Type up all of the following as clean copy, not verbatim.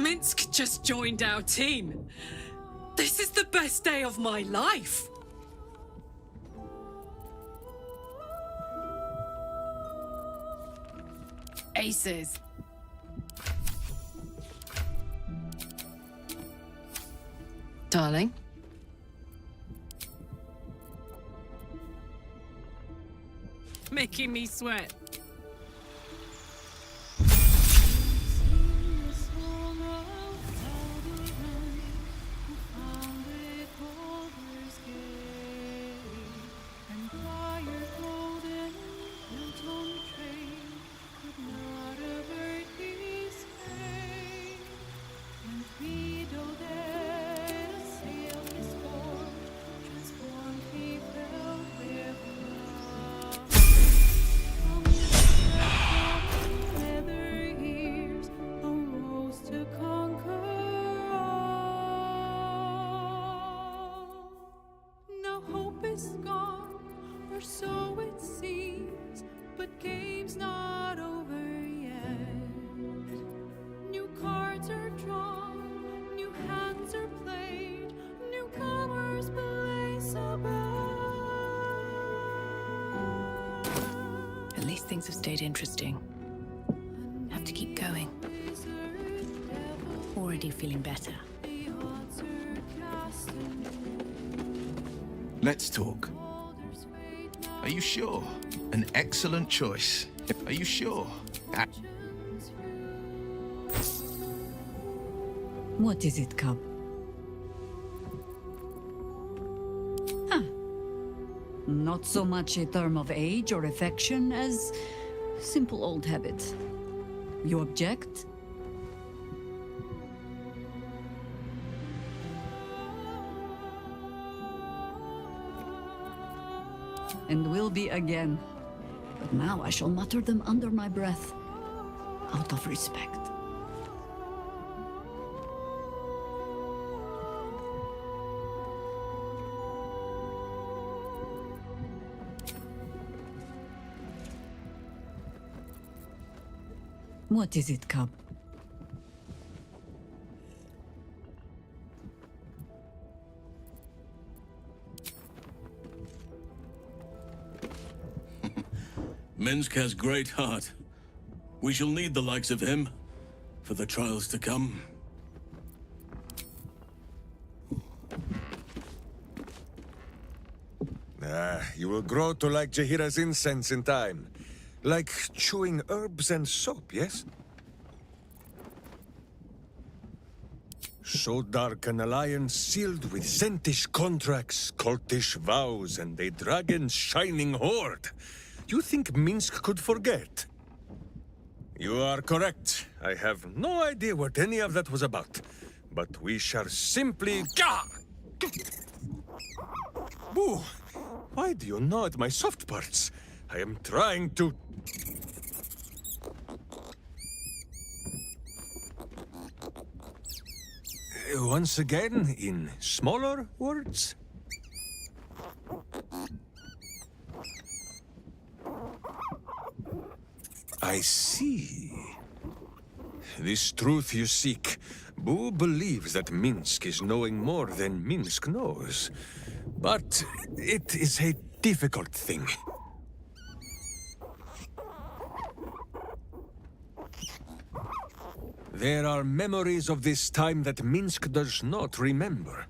Minsk just joined our team. This is the best day of my life. Aces. Darling? Making me sweat. So it seems, but game's not over yet. New cards are drawn, new hands are played, newcomers place above. At least things have stayed interesting. Have to keep going. Already feeling better. Let's talk. Are you sure? An excellent choice. Are you sure? What is it, Cub? Huh. Not so much a term of age or affection as simple old habit. You object? And will be again. But now I shall mutter them under my breath, out of respect. What is it, Cub? Minsk has great heart. We shall need the likes of him for the trials to come. You will grow to like Jahira's incense in time. Like chewing herbs and soap, yes? So dark an alliance sealed with Sentish contracts, cultish vows, and a dragon's shining horde. You think Minsk could forget? You are correct. I have no idea what any of that was about. But we shall simply... Boo! Why do you gnaw at my soft parts? I am trying to... Once again, in smaller words? I see. This truth you seek. Boo believes that Minsk is knowing more than Minsk knows. But it is a difficult thing. There are memories of this time that Minsk does not remember.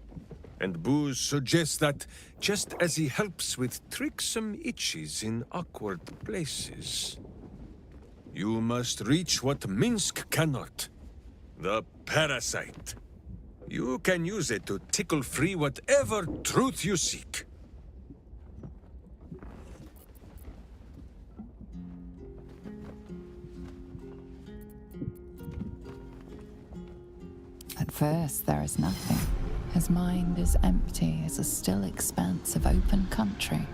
And Boo suggests that, just as he helps with tricksome itches in awkward places, you must reach what Minsk cannot. The parasite. You can use it to tickle free whatever truth you seek. At first, there is nothing. His mind is empty as a still expanse of open country.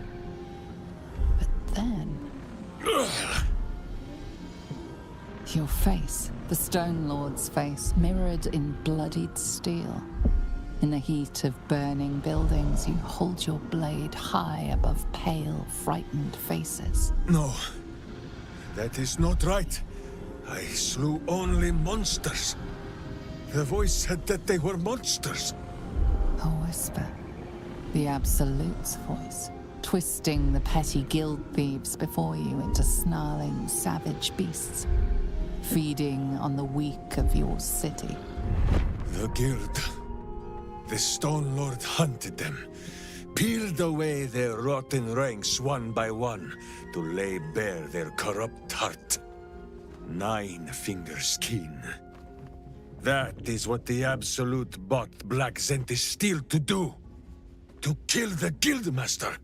But then... Your face, the Stone Lord's face, mirrored in bloodied steel. In the heat of burning buildings, you hold your blade high above pale, frightened faces. No, that is not right. I slew only monsters. The voice said that they were monsters. A whisper. The Absolute's voice, twisting the petty guild thieves before you into snarling, savage beasts, feeding on the weak of your city. The guild. The Stone Lord hunted them, peeled away their rotten ranks one by one to lay bare their corrupt heart. 9 fingers keen. That is what the Absolute bought Black Zentis Steel to do. To kill the Guildmaster.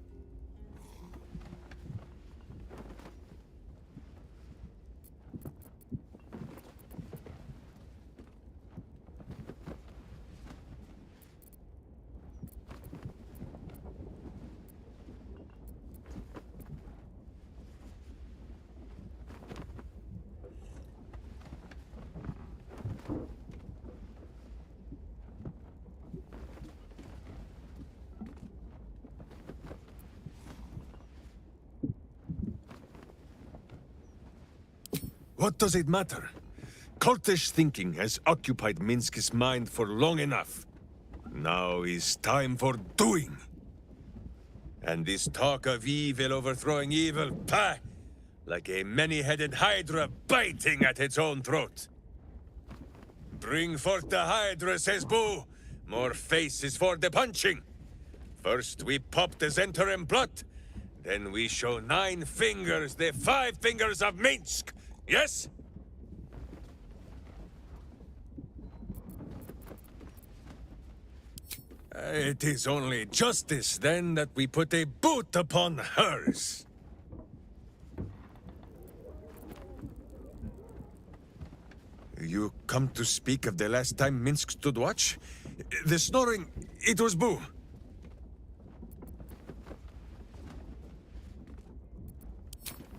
What does it matter? Cultish thinking has occupied Minsk's mind for long enough. Now is time for doing. And this talk of evil overthrowing evil, pah! Like a many-headed hydra biting at its own throat. Bring forth the hydra, says Boo. More faces for the punching. First we pop the Zentarim blood, then we show 9 fingers, the 5 fingers of Minsk. Yes? It is only justice, then, that we put a boot upon hers. You come to speak of the last time Minsk stood watch? The snoring, it was Boo.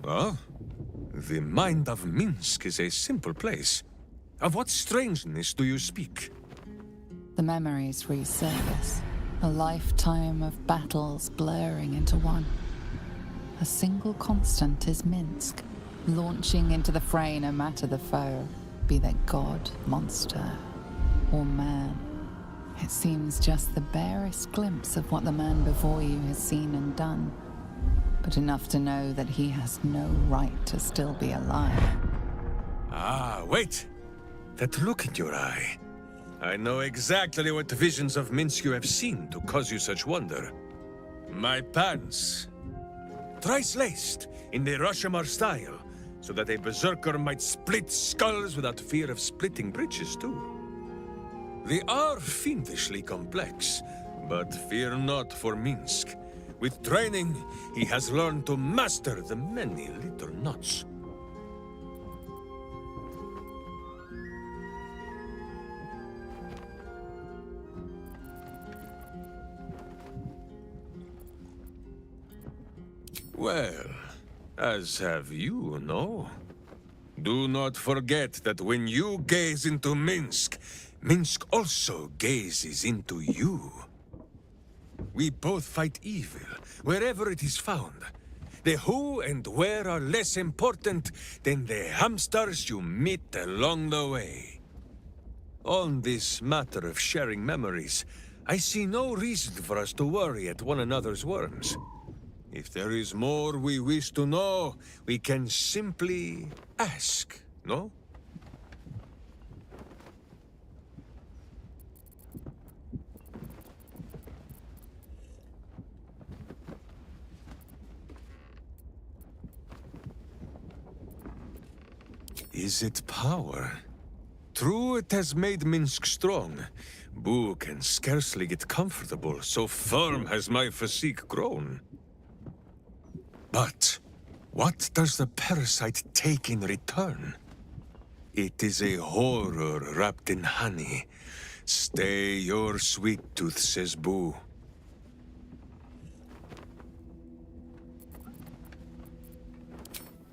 Well, the mind of Minsk is a simple place. Of what strangeness do you speak? The memories resurface, a lifetime of battles blurring into one. A single constant is Minsk, launching into the fray no matter the foe, be they god, monster, or man. It seems just the barest glimpse of what the man before you has seen and done, but enough to know that he has no right to still be alive. Ah, wait! That look in your eye. I know exactly what visions of Minsk you have seen to cause you such wonder. My pants. Thrice laced, in the Rashomar style, so that a berserker might split skulls without fear of splitting bridges, too. They are fiendishly complex, but fear not for Minsk. With training, he has learned to master the many little knots. Well, as have you, no? Do not forget that when you gaze into Minsk, Minsk also gazes into you. We both fight evil, wherever it is found. The who and where are less important than the hamsters you meet along the way. On this matter of sharing memories, I see no reason for us to worry at one another's worms. If there is more we wish to know, we can simply ask, no? Is it power? True, it has made Minsk strong. Boo can scarcely get comfortable, so firm has my physique grown. But what does the parasite take in return? It is a horror wrapped in honey. Stay your sweet tooth, says Boo.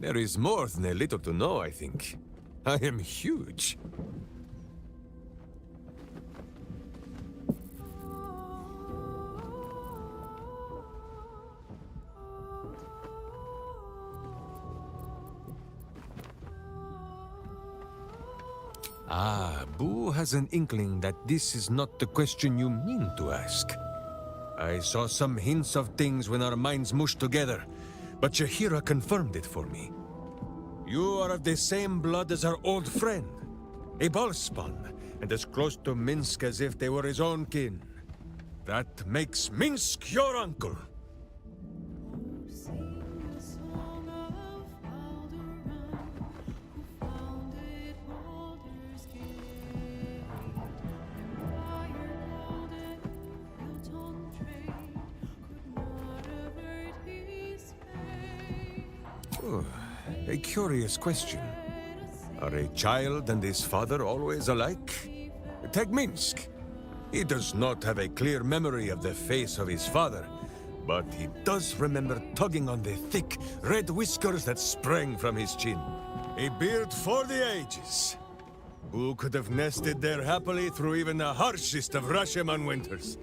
There is more than a little to know, I think. I am huge. Ah, Boo has an inkling that this is not the question you mean to ask. I saw some hints of things when our minds mushed together, but Shahira confirmed it for me. You are of the same blood as our old friend, a Ballspawn, and as close to Minsk as if they were his own kin. That makes Minsk your uncle. Sing the song of Baldur, who founded Baldur's Gate. Empire called it, built on trade, could not avert his fate. Oh, a curious question. Are a child and his father always alike? Take Minsk. He does not have a clear memory of the face of his father, but he does remember tugging on the thick, red whiskers that sprang from his chin. A beard for the ages. Who could have nested there happily through even the harshest of Rashomon winters?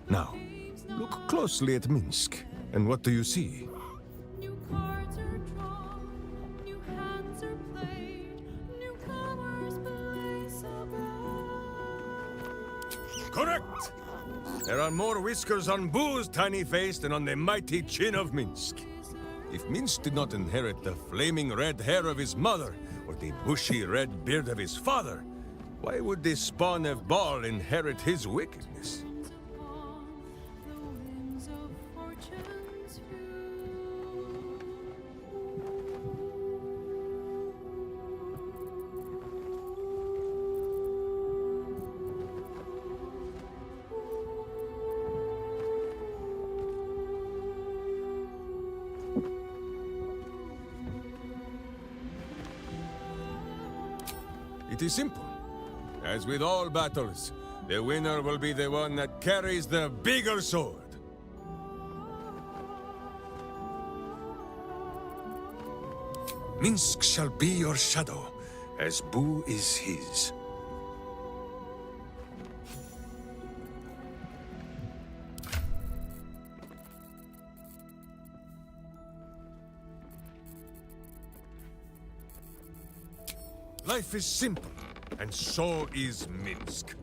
Now, look closely at Minsk, and what do you see? New cards are drawn, new hands are played, newcomers place above. Correct! There are more whiskers on Boo's tiny face than on the mighty chin of Minsk. If Minsk did not inherit the flaming red hair of his mother, or the bushy red beard of his father, why would the spawn of Baal inherit his wickedness? Upon the winds of fortune's view. It is simple. As with all battles, the winner will be the one that carries the bigger sword. Minsk shall be your shadow, as Boo is his. Life is simple, and so is Minsk.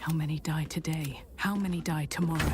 How many die today? How many die tomorrow?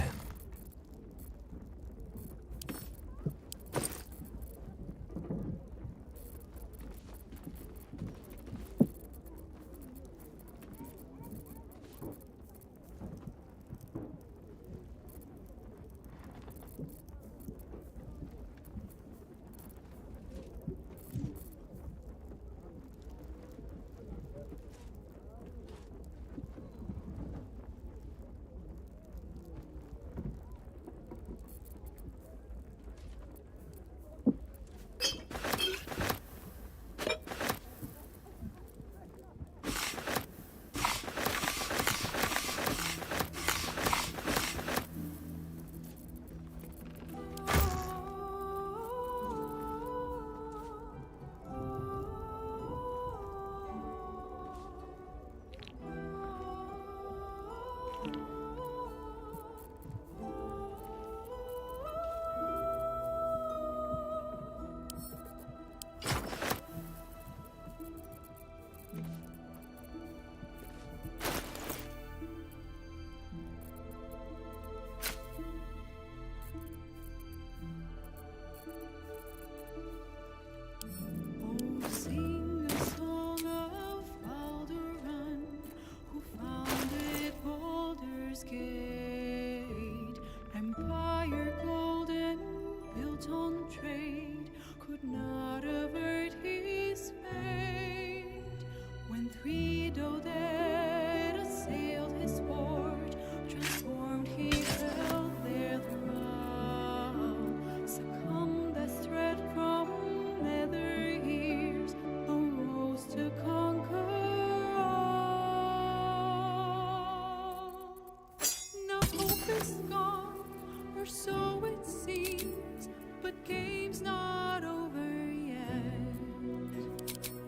or so it seems, but game's not over yet.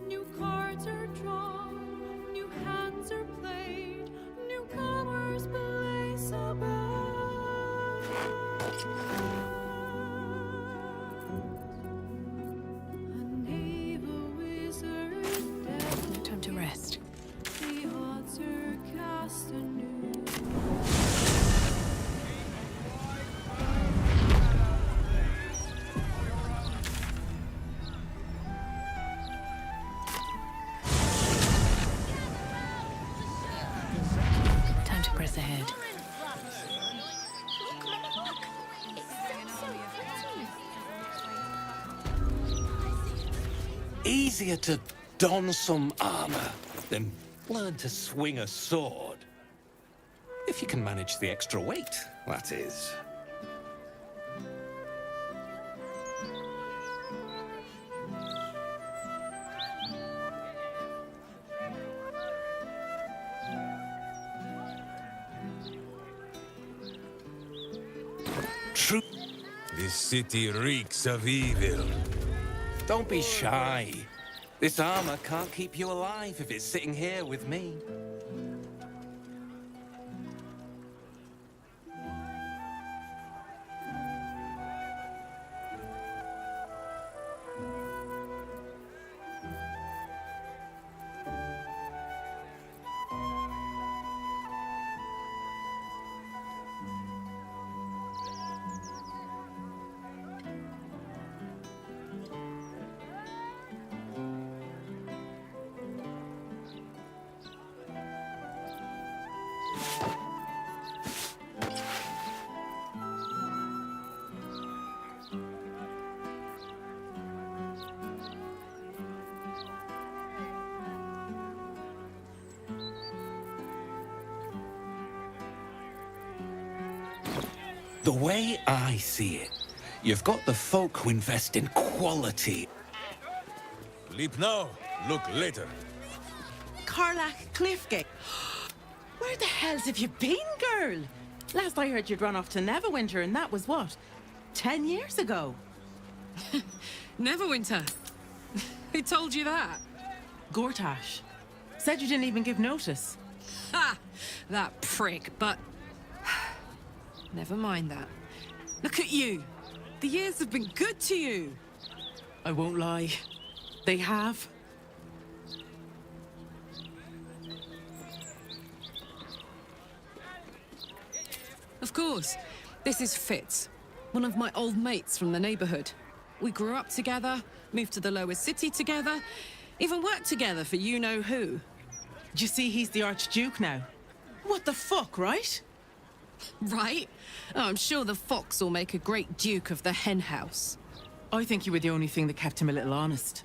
New cards are drawn, new hands are played, newcomers place a bet. A knave, a wizard, devil, Time to rest. the odds are cast anew. Time to press ahead. Easier to don some armor than learn to swing a sword. If you can manage the extra weight, that is. True. This city reeks of evil. Don't be shy. This armor can't keep you alive if it's sitting here with me. The way I see it, you've got the folk who invest in quality. Leap now, look later. Carlac Cliffgate. Where the hells have you been, girl? Last I heard you'd run off to Neverwinter, and that was what? 10 years ago? Neverwinter. Who told you that? Gortash. Said you didn't even give notice. Ha! That prick, but... Never mind that. Look at you. The years have been good to you. I won't lie. They have. Of course. This is Fitz, one of my old mates from the neighborhood. We grew up together, moved to the lower city together, even worked together for you-know-who. Do you see he's the Archduke now? What the fuck, right? Right? Oh, I'm sure the fox will make a great duke of the hen house. I think you were the only thing that kept him a little honest.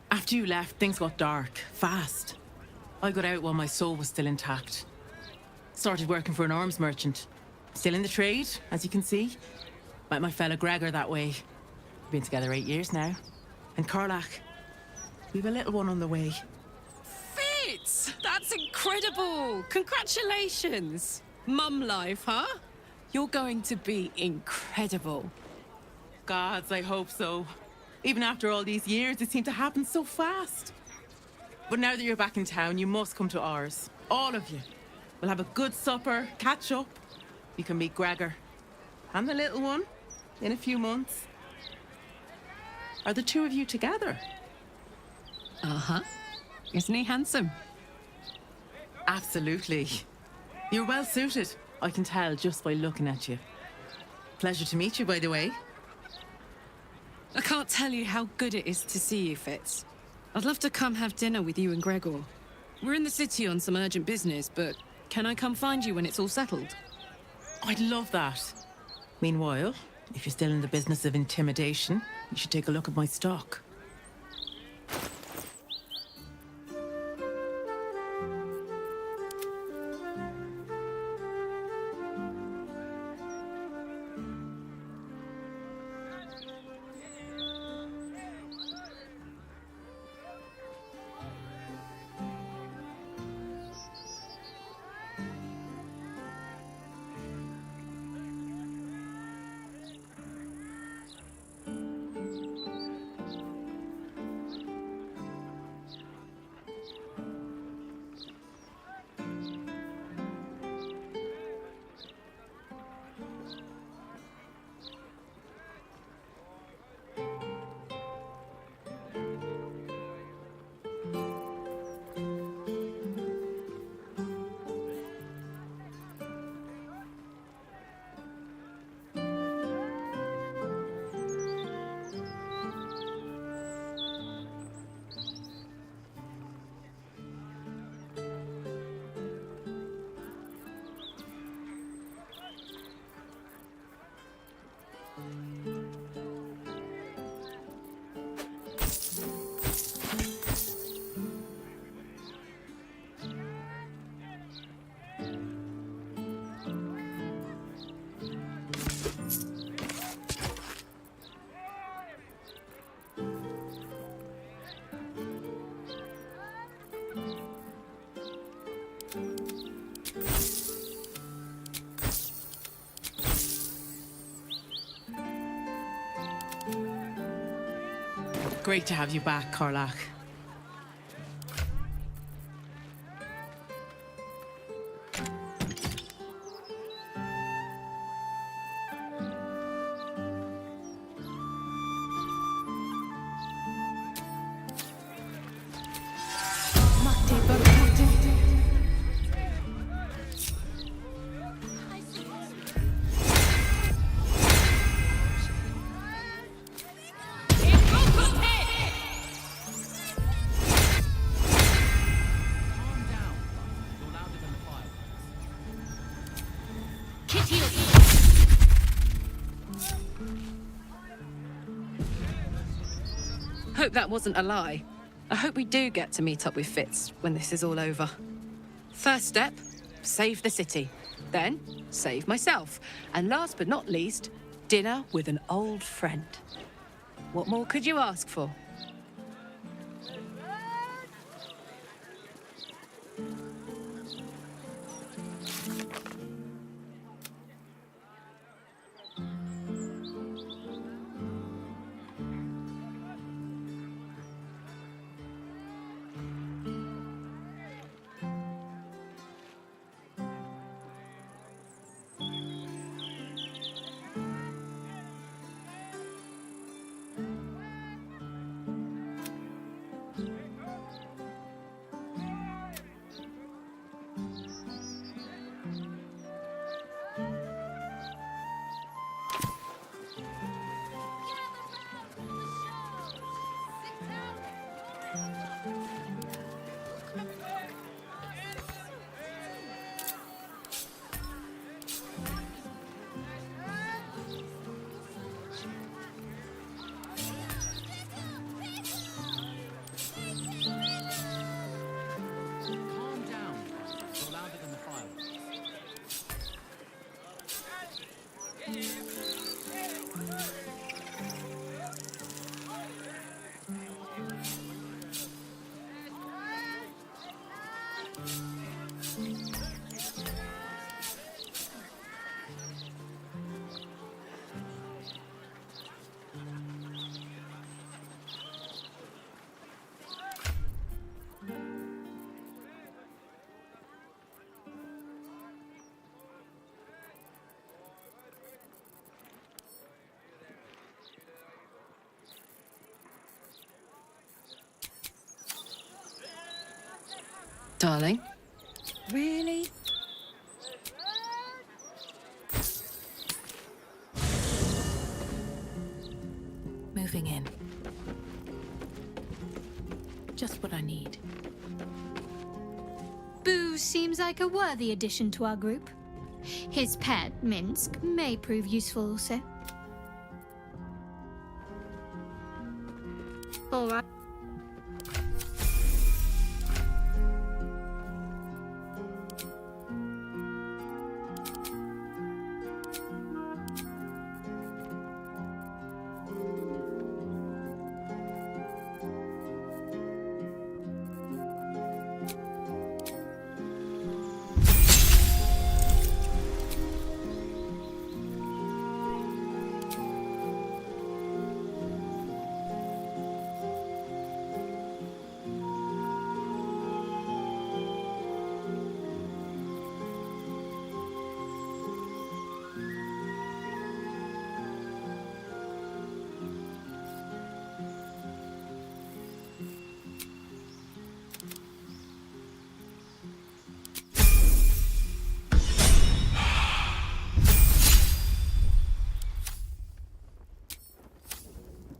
After you left, things got dark, fast. I got out while my soul was still intact. Started working for an arms merchant. Still in the trade, as you can see. Met my fella Gregor that way. We've been together 8 years now. And Carlac, we've a little one on the way. Fitz! That's incredible! Congratulations! Mum life, huh? You're going to be incredible. Gods, I hope so. Even after all these years, it seemed to happen so fast. But now that you're back in town, you must come to ours. All of you. We'll have a good supper, catch up. You can meet Gregor. And the little one. In a few months. Are the two of you together? Uh-huh. Isn't he handsome? Absolutely. You're well suited. I can tell just by looking at you. Pleasure to meet you, by the way. I can't tell you how good it is to see you, Fitz. I'd love to come have dinner with you and Gregor. We're in the city on some urgent business, but can I come find you when it's all settled? I'd love that. Meanwhile, if you're still in the business of intimidation, you should take a look at my stock. Great to have you back, Karlach. Hope that wasn't a lie. I hope we do get to meet up with Fitz when this is all over. First step, save the city. Then, save myself. And last but not least, dinner with an old friend. What more could you ask for? Darling? Really? Moving in. Just what I need. Boo seems like a worthy addition to our group. His pet, Minsk, may prove useful also. All right.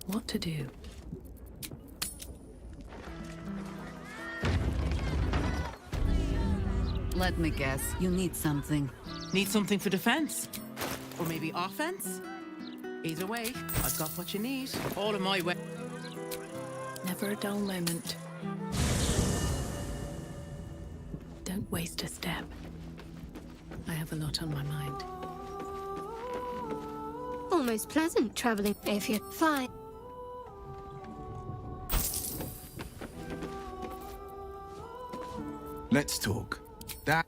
What to do? Let me guess, you need something. Need something for defense? Or maybe offense? Either way, I've got what you need. All of my way. Never a dull moment. Don't waste a step. I have a lot on my mind. Almost pleasant traveling if you're fine. Let's talk. That.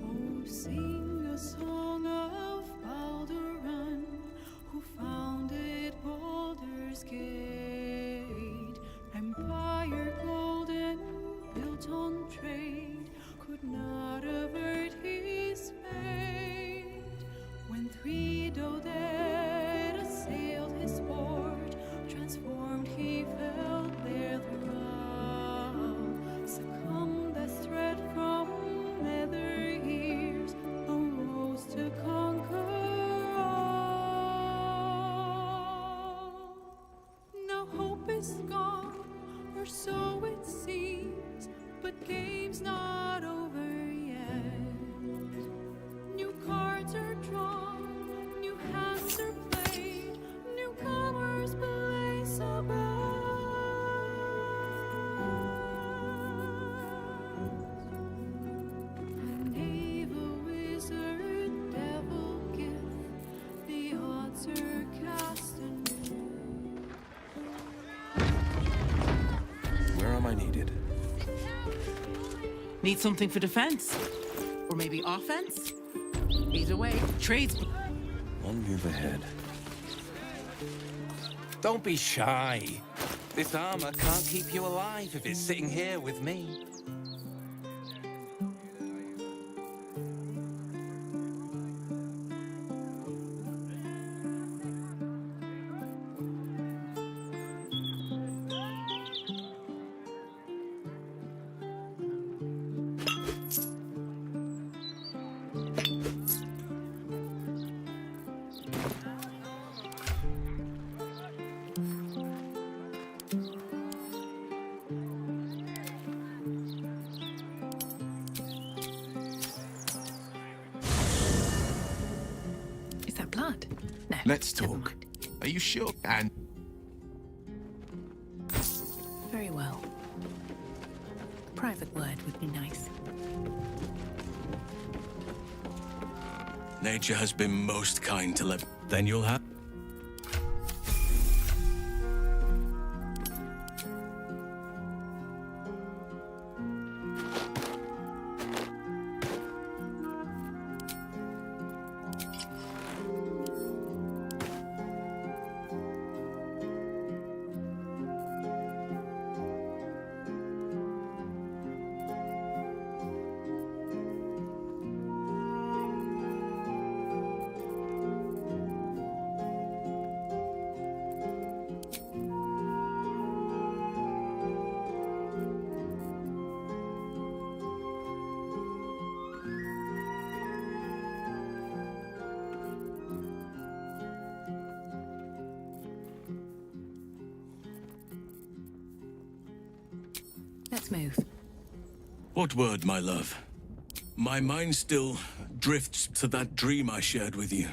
Oh, sing a song of Baldur, who founded Baldur's Gate. Empire golden, built on trade, could not avert his fate. When three Doded assailed his port, transformed he fell there throughout. Succumbed as threat from nether ears, arose to conquer all. Now hope is gone, or so it seems, but game's not over yet. New cards are drawn, new hands are played, newcomers blaze above. Knave, a wizard, devil gift, the odds are cast anew. Where am I needed? Need something for defense? Or maybe offense? Either way, trades. One move ahead. Don't be shy. This armor can't keep you alive if it's sitting here with me. Is that blood? No. Let's never talk. mind. Are you sure? And Very well. A private word would be nice. Nature has been most kind to let. Then you'll have. Let's move. What word, my love? My mind still drifts to that dream I shared with you.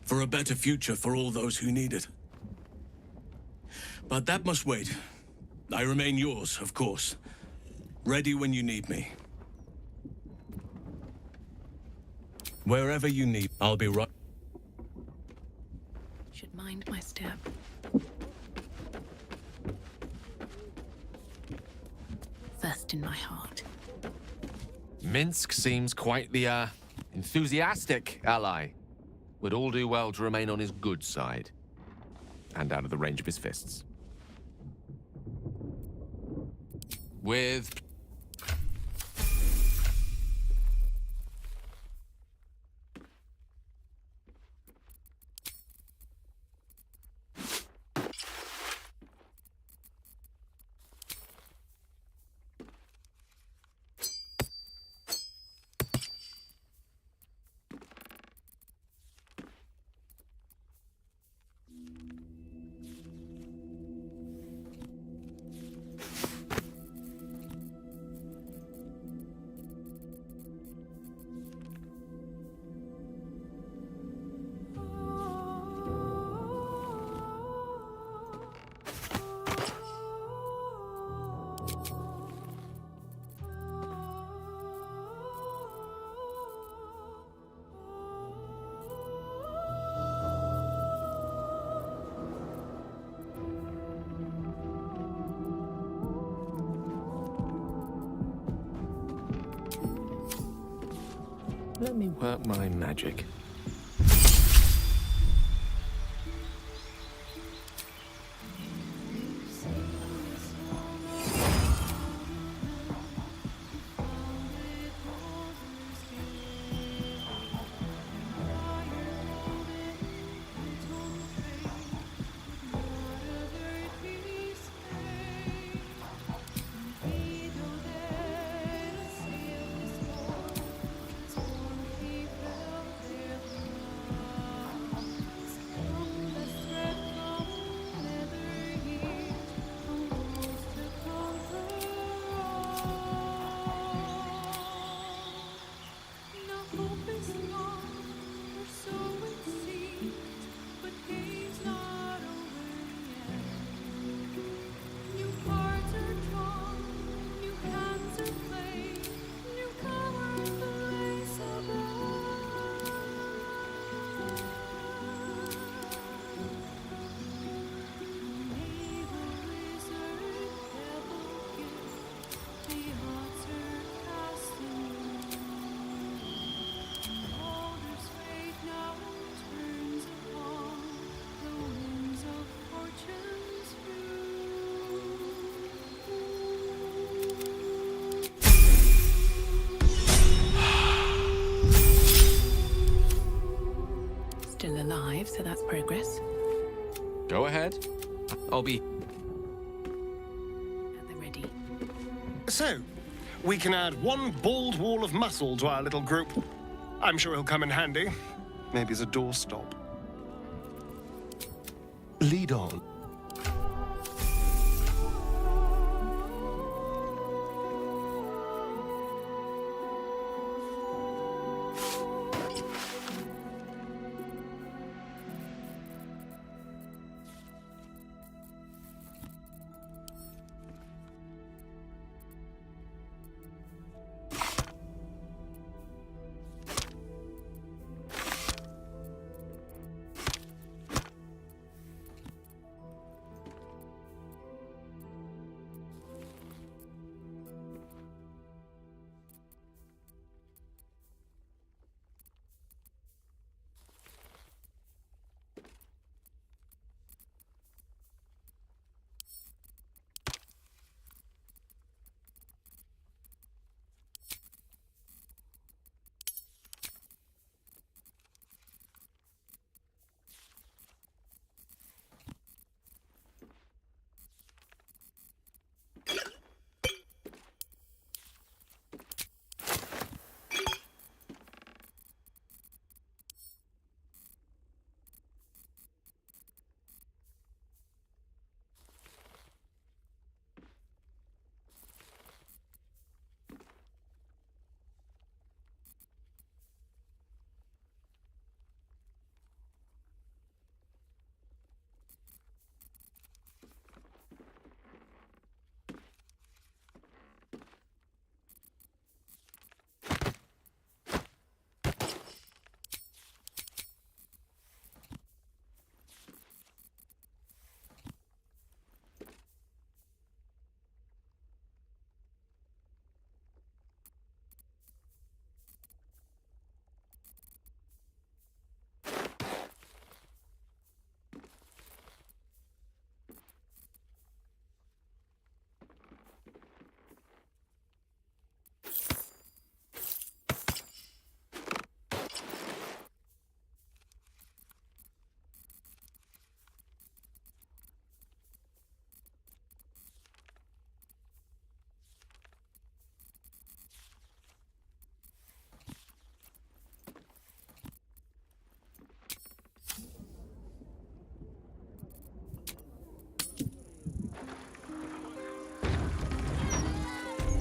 For a better future for all those who need it. But that must wait. I remain yours, of course. Ready when you need me. Wherever you need, I'll be right. Should mind my step. First in my heart. Minsk seems quite the, enthusiastic ally. Would all do well to remain on his good side. And out of the range of his fists. With... Let me work my magic. Still alive, so that's progress. Go ahead. I'll be... At the ready. So, we can add one bald wall of muscle to our little group. I'm sure he'll come in handy. Maybe as a doorstop. Lead on.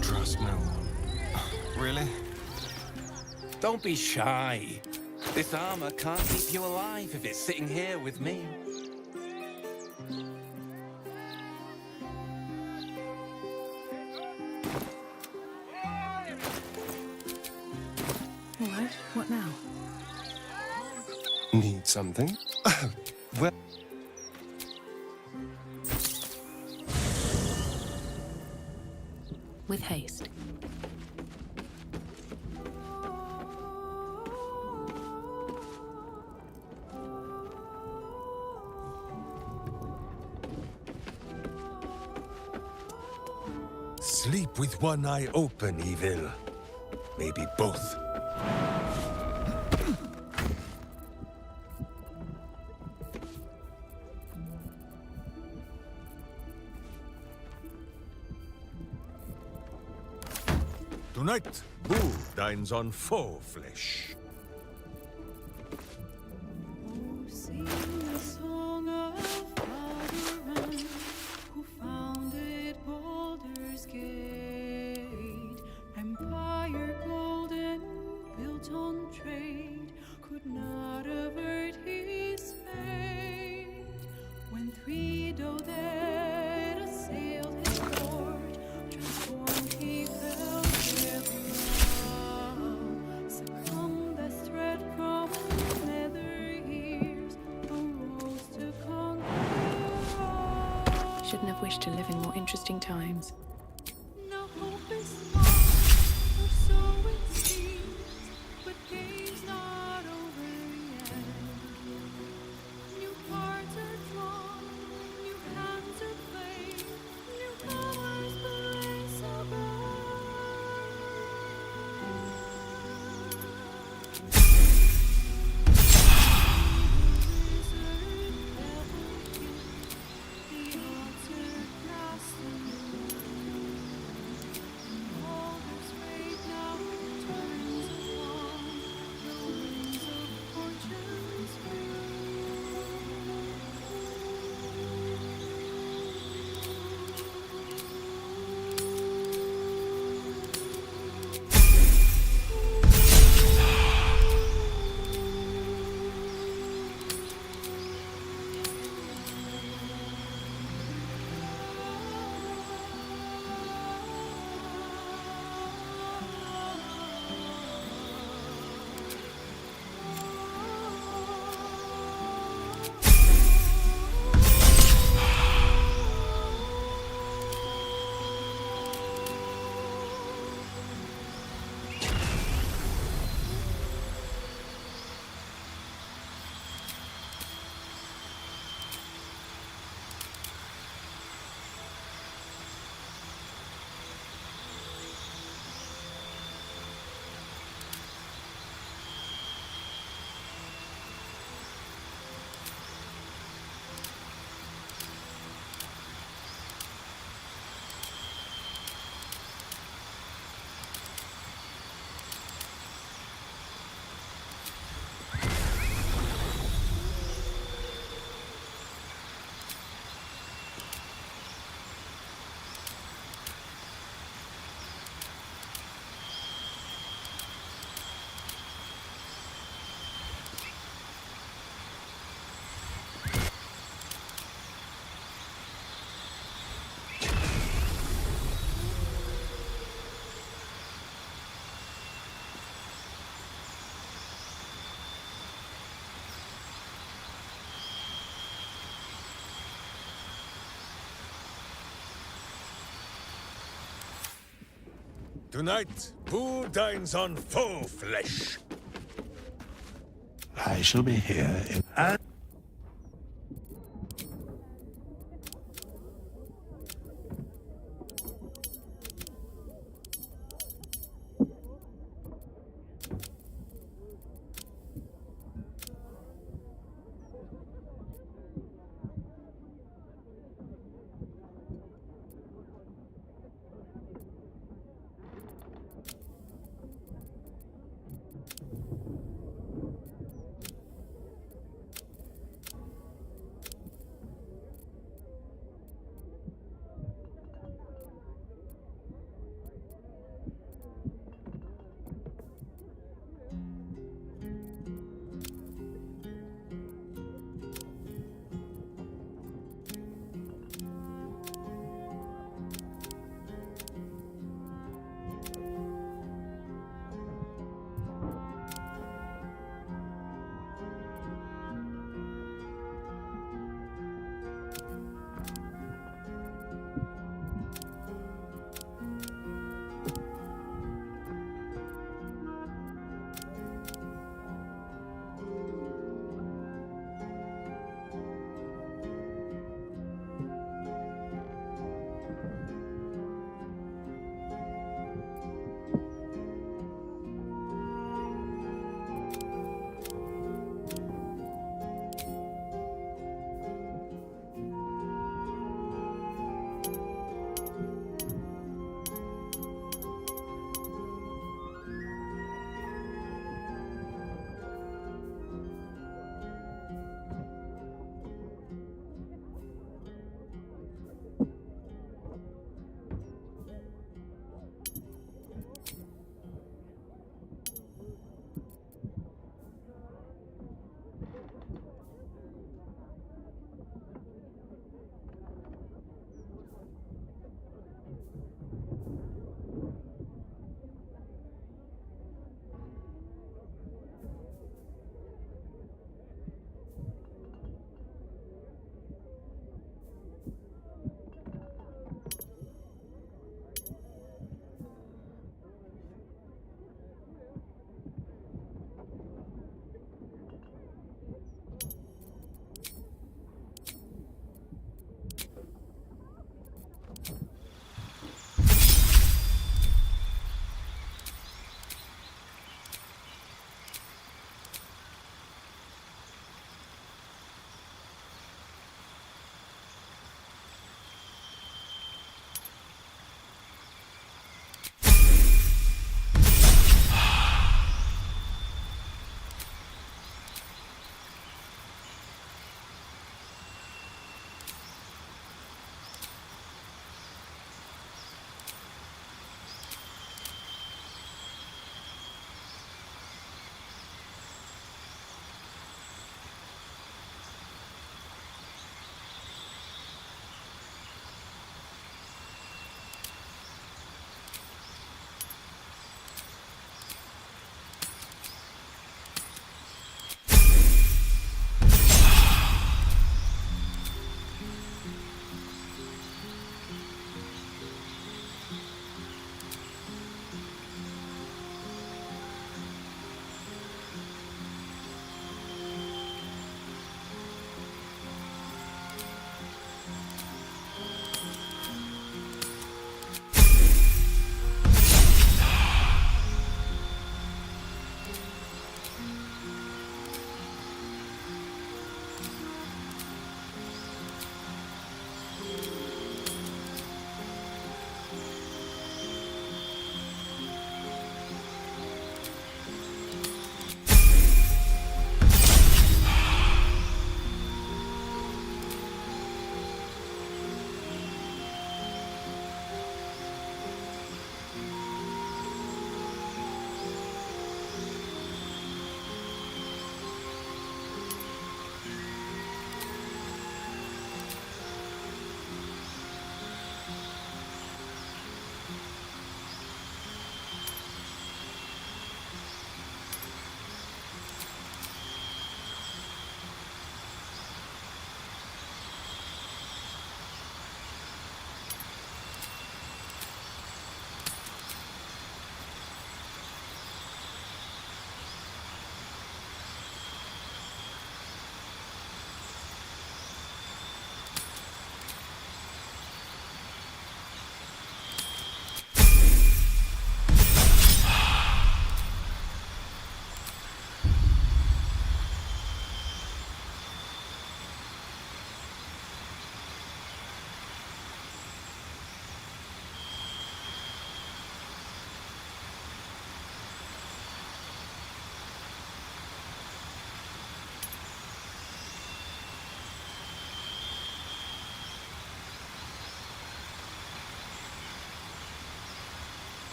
Trust no one. Really? Don't be shy. This armor can't keep you alive if it's sitting here with me. All right, what now? Need something? Well... With haste. sleep with one eye open, Evil. Maybe both. Tonight, Boo dines on foe flesh. Sing the song of Baldur, who founded Baldur's Gate. Empire golden, built on trade, could not avert his fate. When three dead assailed his port, transformed he fell down. Succumbed as thread from nether ears, arose to conquer all. Shouldn't have wished to live in more interesting times. No hope is lost, or so it seems, but game's not over yet. New cards are drawn, new hands are played, new powers blaze above. Wizard, devil, the odds are cast anew. Baldur's fate now turns upon the winds of fortune's wheel. Tonight, Boo dines on foe flesh. I shall be here in...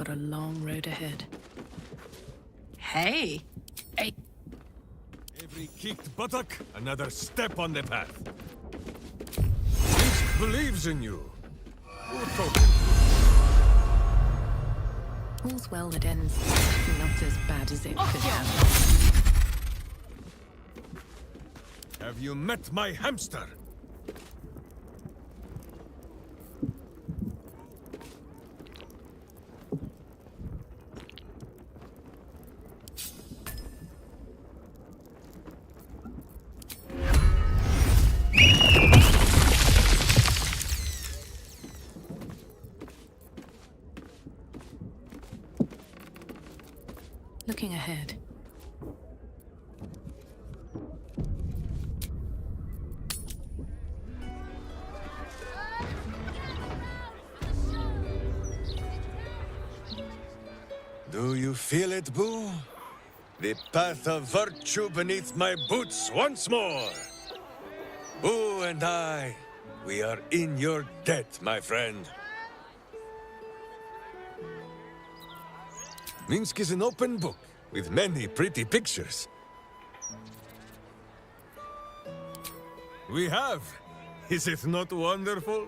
got a long road ahead. Hey! Hey! Every kicked buttock, another step on the path. Minsk believes in you. Who told him? All's well that ends not as bad as it could have. Have you met my hamster? Looking ahead. Do you feel it, Boo? The path of virtue beneath my boots once more. Boo and I, we are in your debt, my friend. Minsk is an open book, with many pretty pictures. We have. Is it not wonderful?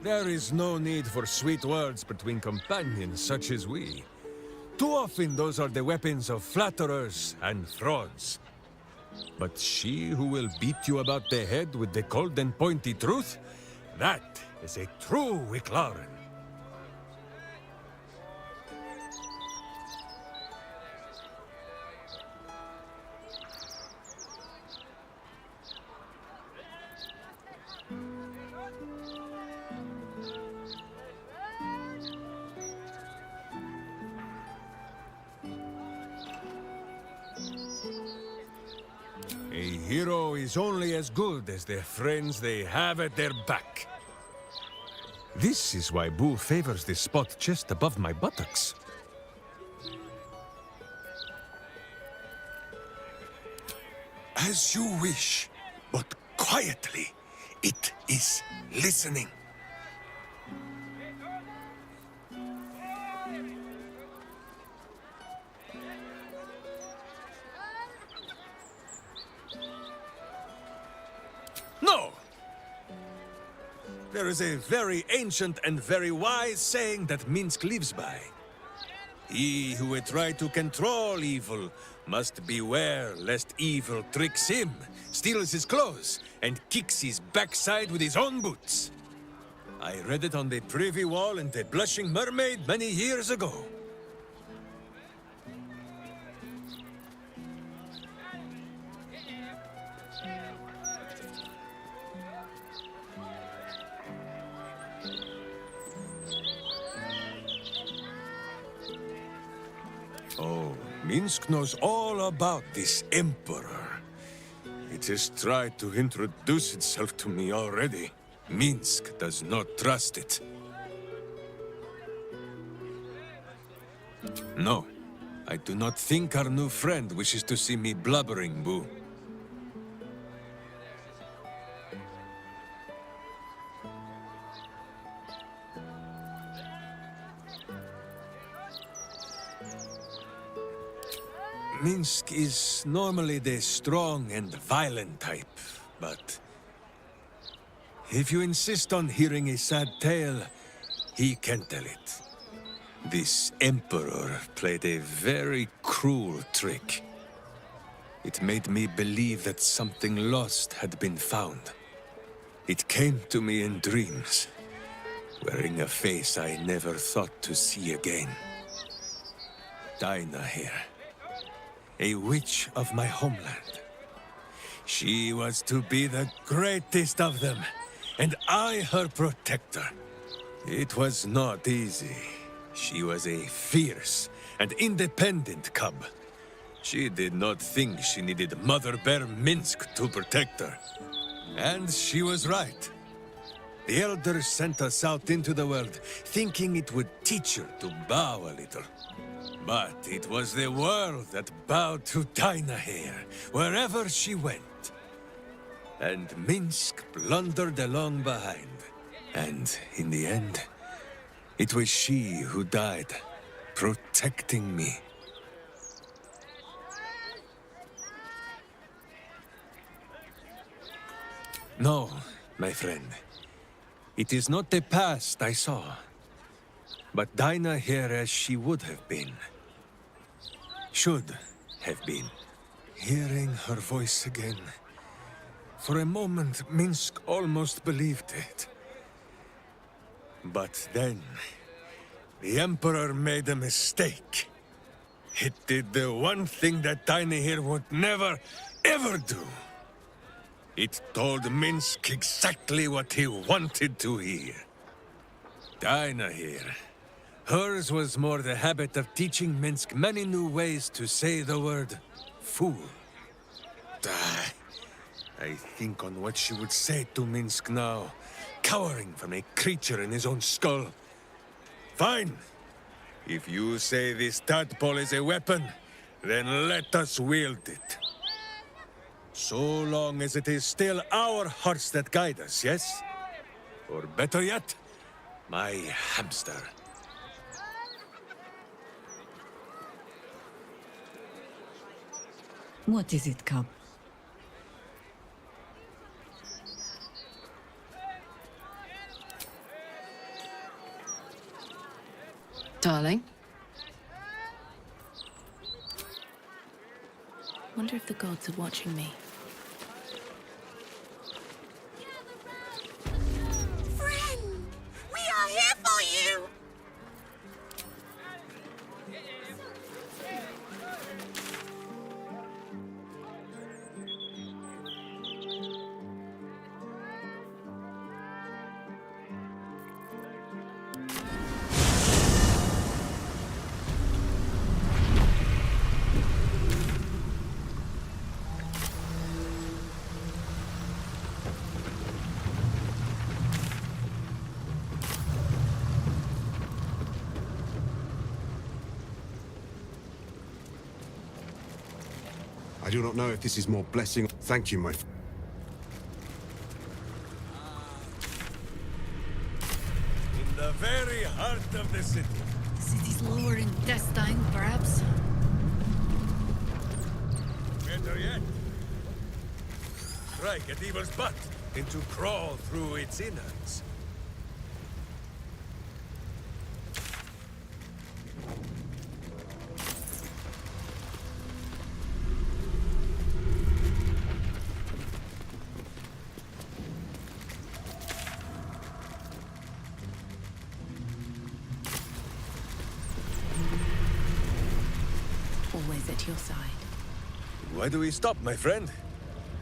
There is no need for sweet words between companions such as we. Too often those are the weapons of flatterers and frauds. But she who will beat you about the head with the cold and pointy truth, that is a true Wicklaren. A hero is only as good as the friends they have at their back. This is why Boo favors this spot just above my buttocks. As you wish, but quietly. It is listening. No! There is a very ancient and very wise saying that Minsk lives by. He who would try to control evil must beware lest evil tricks him, steals his clothes, and kicks his backside with his own boots. I read it on the privy wall in the Blushing Mermaid many years ago. Oh, Minsk knows all about this Emperor. It has tried to introduce itself to me already. Minsk does not trust it. No, I do not think our new friend wishes to see me blubbering, Boo. Minsk is normally the strong and violent type, but if you insist on hearing a sad tale, he can tell it. This Emperor played a very cruel trick. It made me believe that something lost had been found. It came to me in dreams, wearing a face I never thought to see again. Dinah here. A witch of my homeland. She was to be the greatest of them, and I her protector. It was not easy. She was a fierce and independent cub. She did not think she needed Mother Bear Minsk to protect her. And she was right. The elders sent us out into the world, thinking it would teach her to bow a little. But it was the world that bowed to Dinah here, wherever she went. And Minsk blundered along behind. And in the end, it was she who died, protecting me. No, my friend. It is not the past I saw, but Dinah here as she would have been. Should have been. Hearing her voice again. For a moment, Minsk almost believed it. But then, the Emperor made a mistake. It did the one thing that Dinah here would never, ever do. It told Minsk exactly what he wanted to hear. Dinah here. Hers was more the habit of teaching Minsk many new ways to say the word fool. I think on what she would say to Minsk now, cowering from a creature in his own skull. Fine. If you say this tadpole is a weapon, then let us wield it. So long as it is still our hearts that guide us, yes? Or better yet, my hamster. What is it, Cub? Darling? Wonder if the gods are watching me. Friend, we are here for you. I do not know if this is more blessing. Thank you, my friend. In the very heart of the city. The city's lower intestine, perhaps? Better yet. Strike at evil's butt, and to crawl through its innards. Always at your side. Why do we stop, my friend?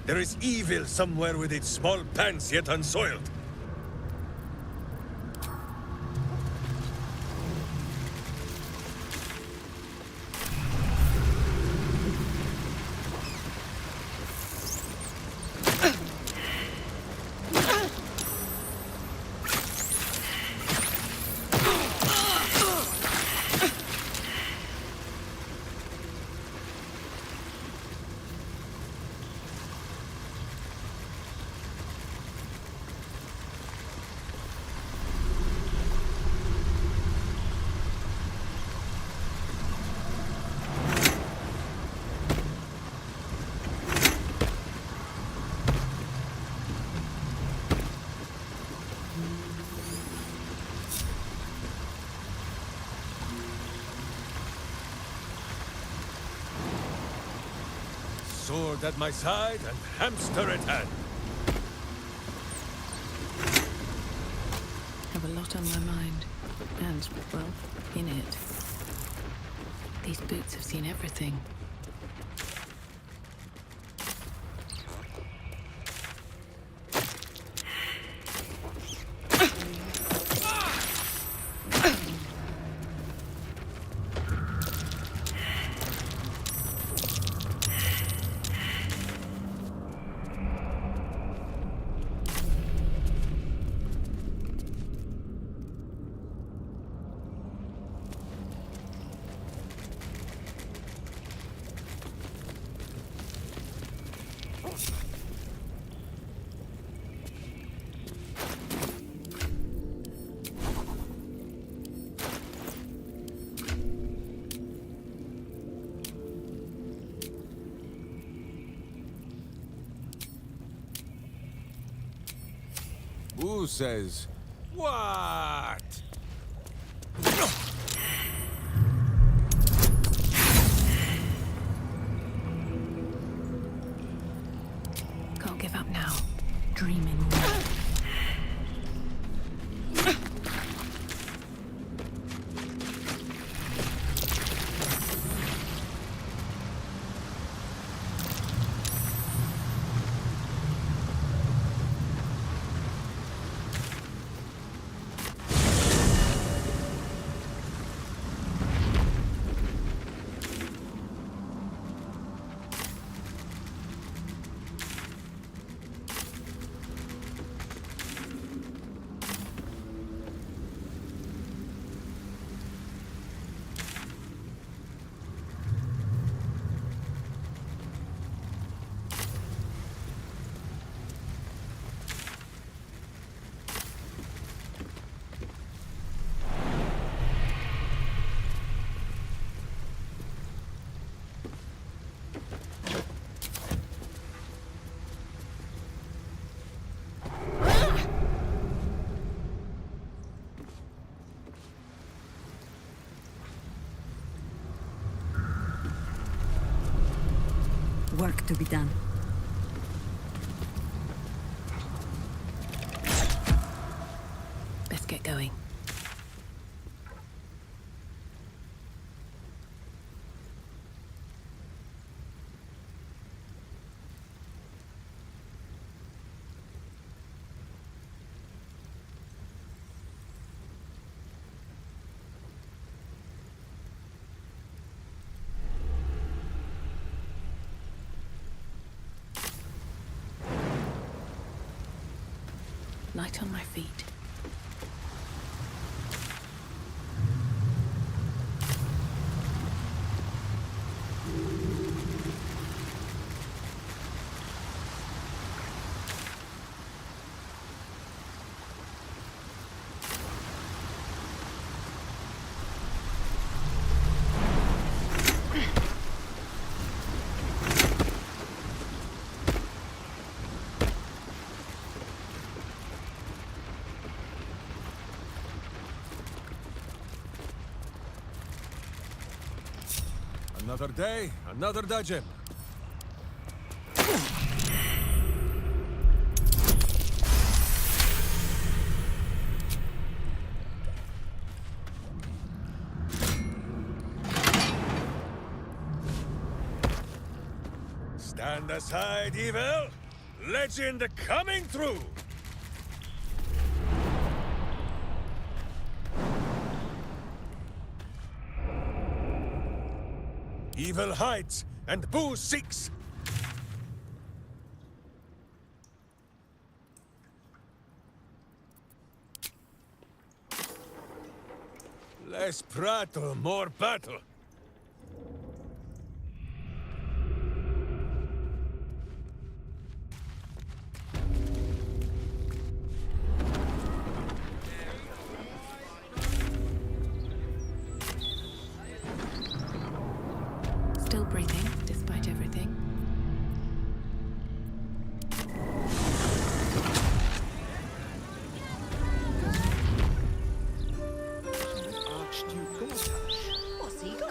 There is evil somewhere with its small pants yet unsoiled. Sword at my side and hamster at hand. Have a lot on my mind. And, well, in it. These boots have seen everything. Who says, what? Can't give up now. Dreaming more. Work to be done. Best get going. Light on my feet. Another day, another dungeon. Stand aside, evil! Legend coming through! Evil hides, and Boo seeks! Less prattle, more battle. Still breathing, despite everything. What's he got?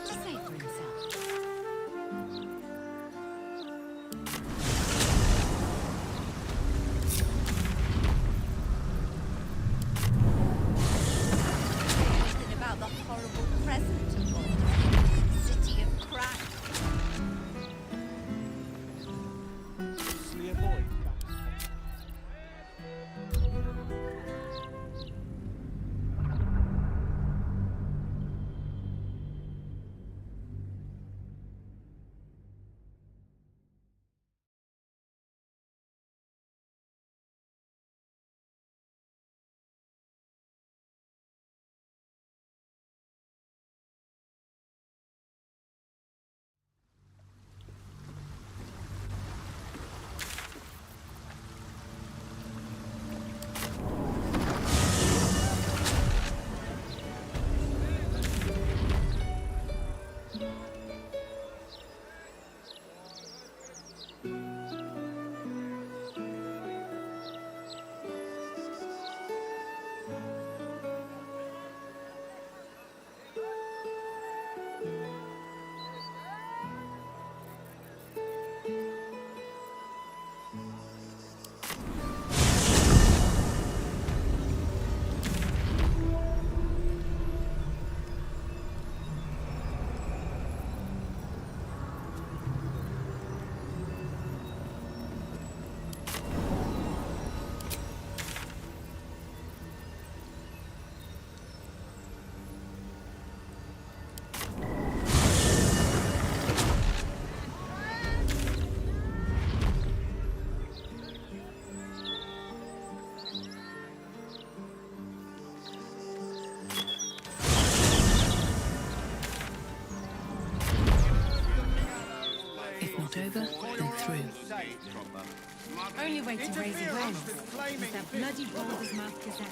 Only way to raise awareness is that bloody Baldur's Mouth Gazette.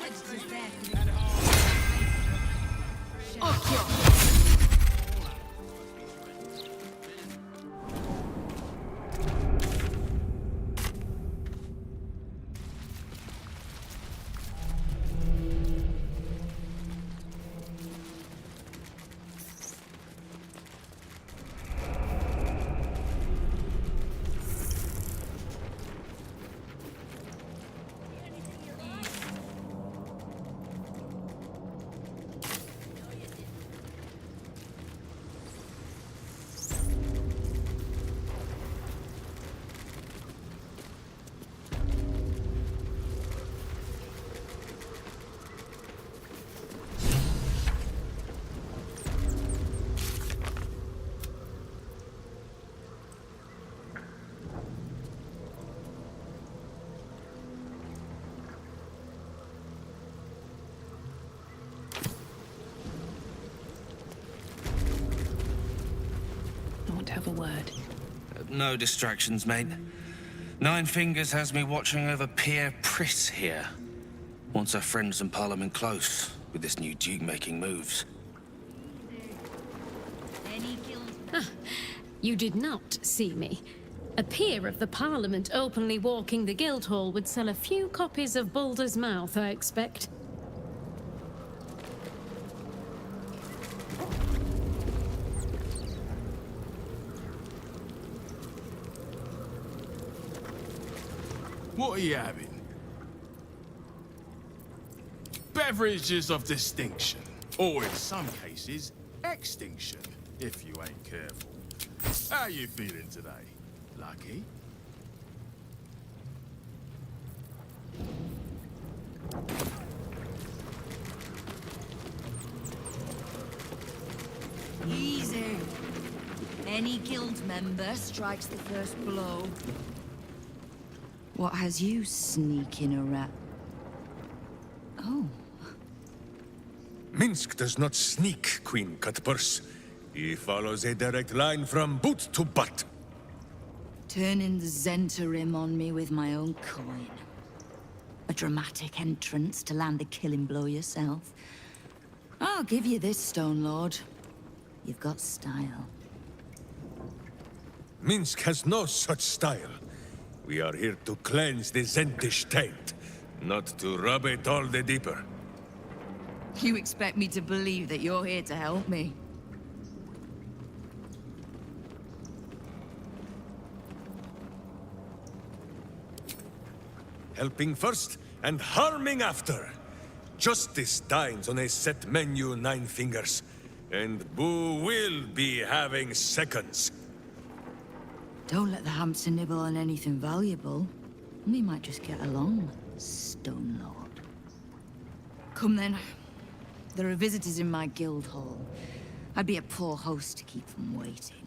Editors there. Have a word. No distractions, mate. Nine Fingers has me watching over Pierre Priss here. Wants her friends in Parliament close with this new Duke making moves. You did not see me. A peer of the Parliament openly walking the Guildhall would sell a few copies of Baldur's Mouth, I expect. What are you having? Beverages of distinction, or in some cases, extinction, if you ain't careful. How you feeling today? Lucky? Easy. Any guild member strikes the first blow. What has you sneaking around? Oh. Minsk does not sneak, Queen Cutpurse. He follows a direct line from boot to butt. Turning the Zentarim on me with my own coin. A dramatic entrance to land the killing blow yourself. I'll give you this, Stone Lord. You've got style. Minsk has no such style. We are here to cleanse the Zentish taint, not to rub it all the deeper. You expect me to believe that you're here to help me? Helping first and harming after. Justice dines on a set menu, Nine Fingers. And Boo will be having seconds. Don't let the hamster nibble on anything valuable. We might just get along, Stone Lord. Come then. There are visitors in my guild hall. I'd be a poor host to keep them waiting.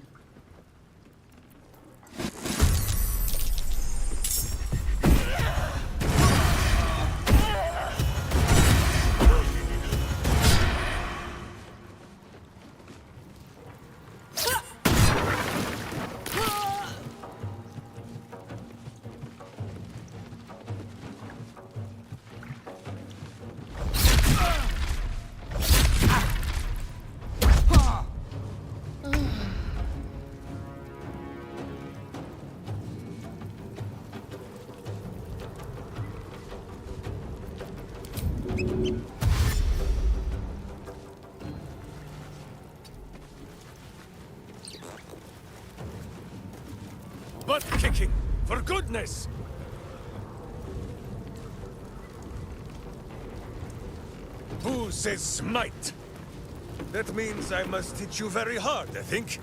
Butt kicking, for goodness! Who says smite? That means I must hit you very hard, I think.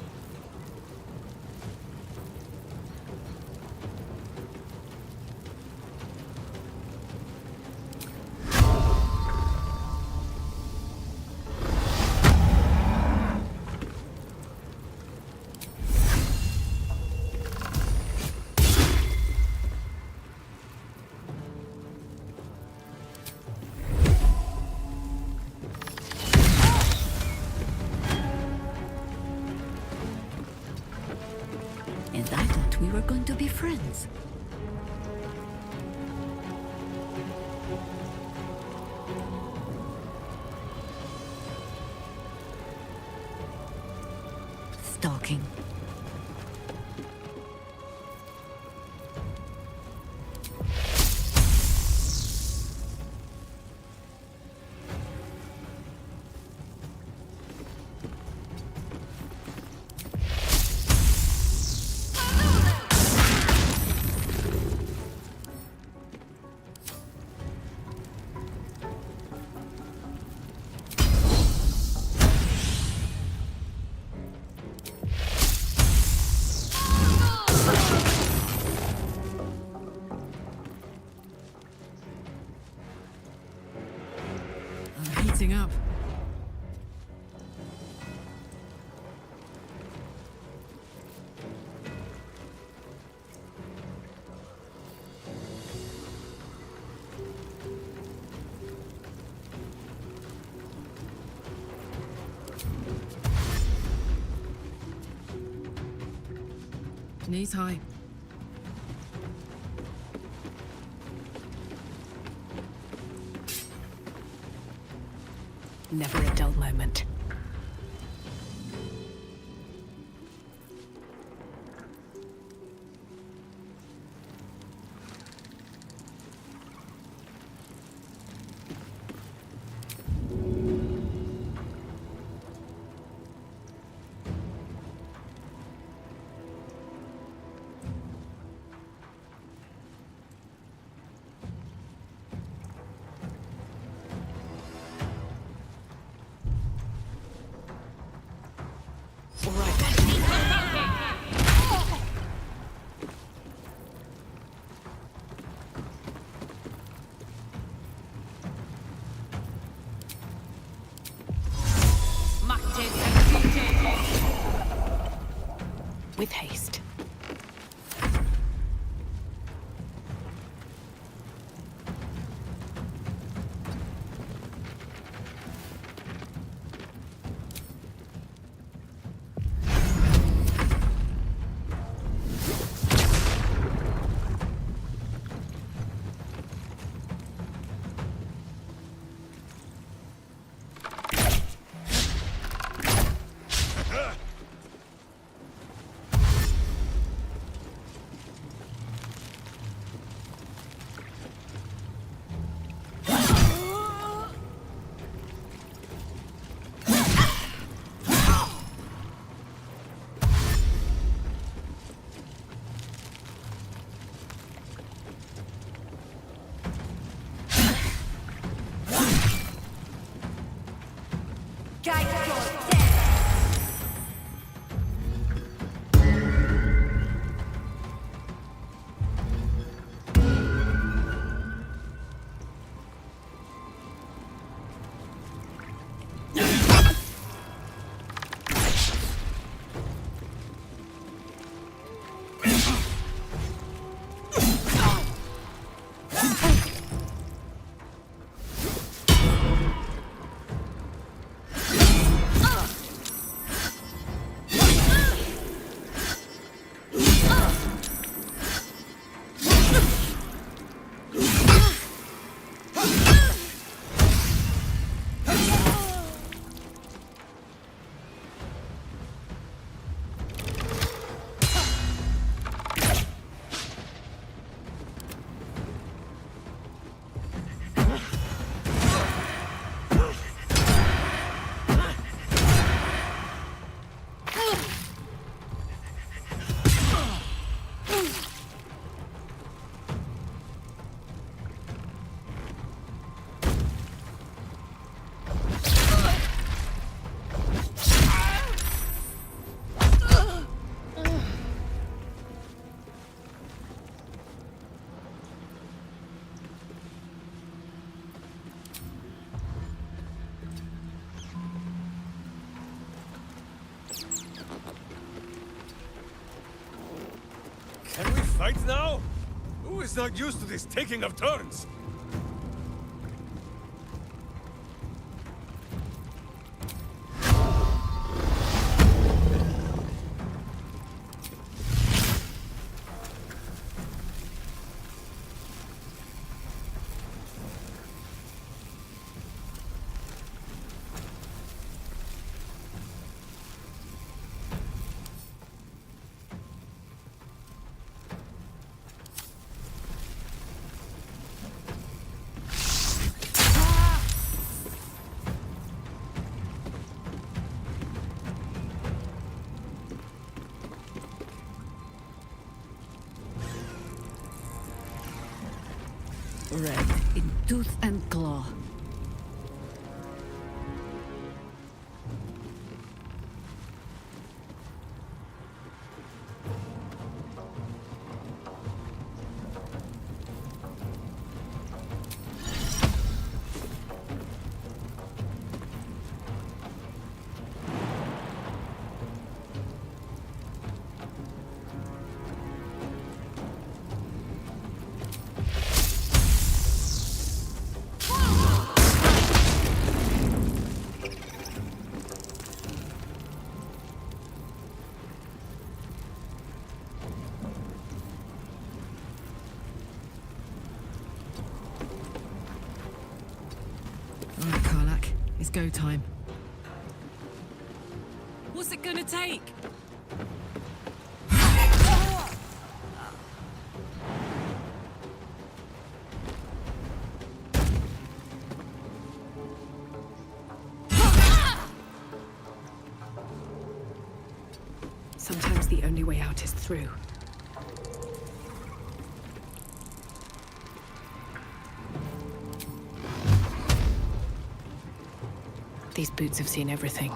friends? Stalking. I'm heating up. Knees high. Never a dull moment. With haste. Can we fight now? Who is not used to this taking of turns? Red in tooth and claw. Right, Karlak. It's go time. What's it gonna take? Sometimes the only way out is through. These boots have seen everything.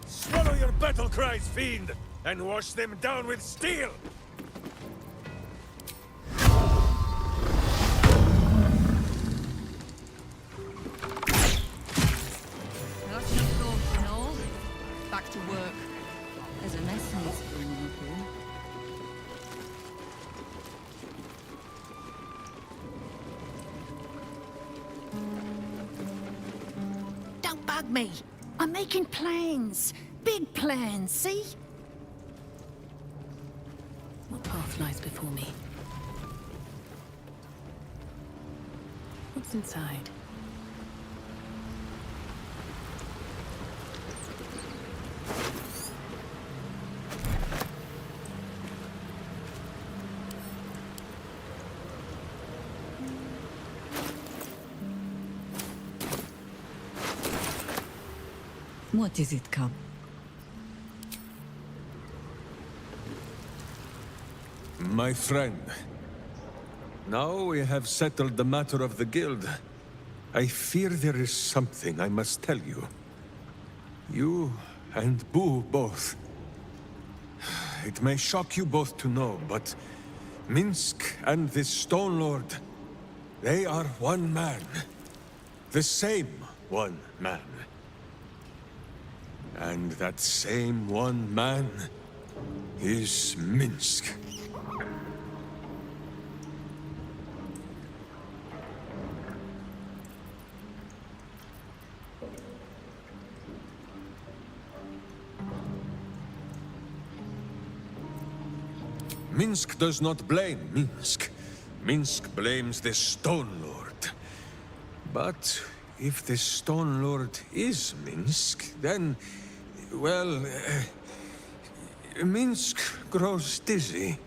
Swallow your battle cries, fiend, and wash them down with steel! That's your thoughts and all. Back to work. There's a mess needs cleaning up here. Don't bug me. I'm making plans. Big plans, see? What path lies before me? What's inside? What is it, Cub? My friend, now we have settled the matter of the guild. I fear there is something I must tell you. You and Boo both. It may shock you both to know, but Minsk and this Stone Lord, they are one man. The same one man. And that same one man is Minsk. Minsk does not blame Minsk. Minsk blames the Stone Lord. But if the Stone Lord is Minsk, then, well, Minsk grows dizzy.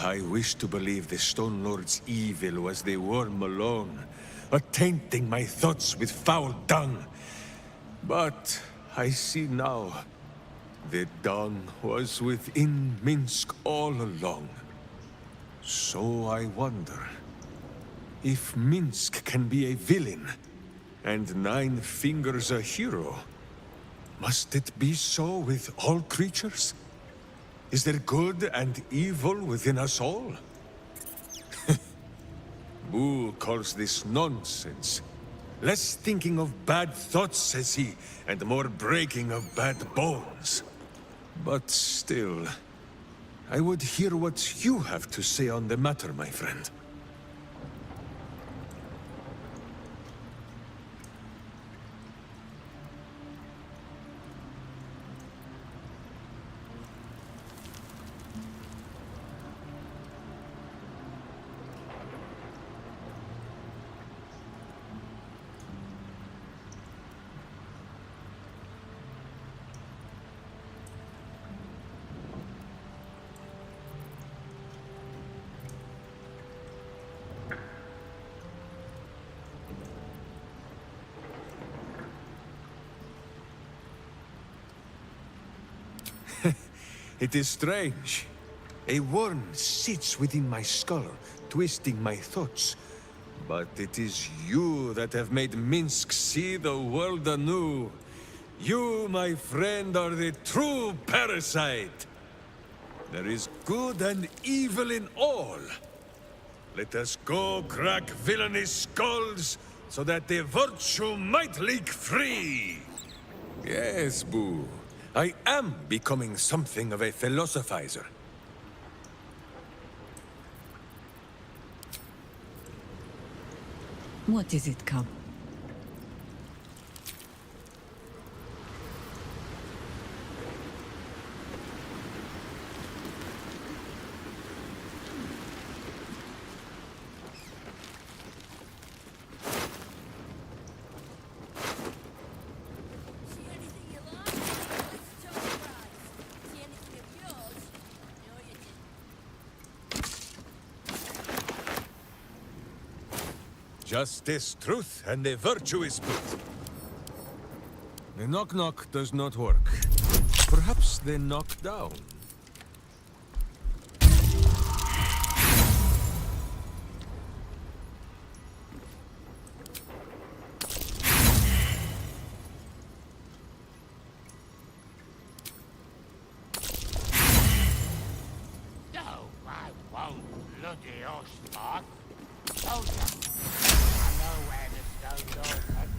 I wish to believe the Stone Lord's evil was the worm alone, tainting my thoughts with foul dung. But I see now, the dung was within Minsk all along. So I wonder, if Minsk can be a villain, and Nine Fingers a hero, must it be so with all creatures? Is there good and evil within us all? Boo calls this nonsense. Less thinking of bad thoughts, says he, and more breaking of bad bones. But still, I would hear what you have to say on the matter, my friend. It is strange. A worm sits within my skull, twisting my thoughts. But it is you that have made Minsk see the world anew. You, my friend, are the true parasite. There is good and evil in all. Let us go crack villainous skulls, so that the virtue might leak free. Yes, Boo. I am becoming something of a philosophizer. What is it, Cub? Justice, truth, and the virtuous boot. The knock-knock does not work. Perhaps the knock-down. No, I won't, bloody horse, Soldier, I know where the Stone Lord went.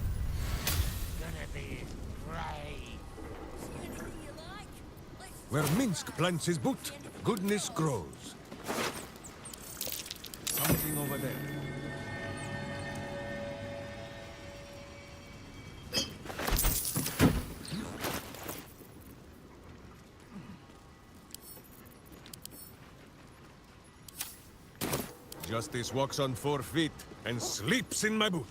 It's gonna be his grave. See anything you like? Where Minsk plants his boot, goodness grows. Something over there. Justice walks on 4 feet and sleeps in my boot.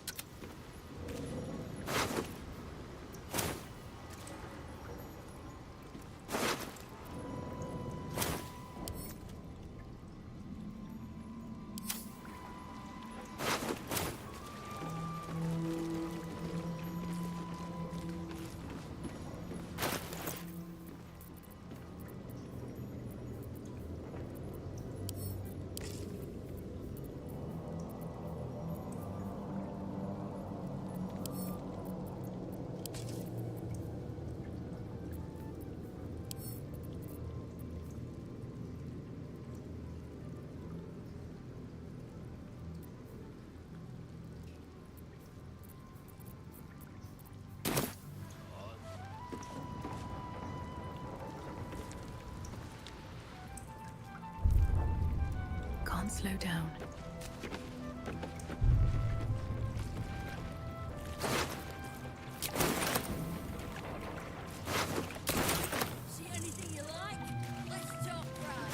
Can't slow down. See anything you like? Let's talk, Brad.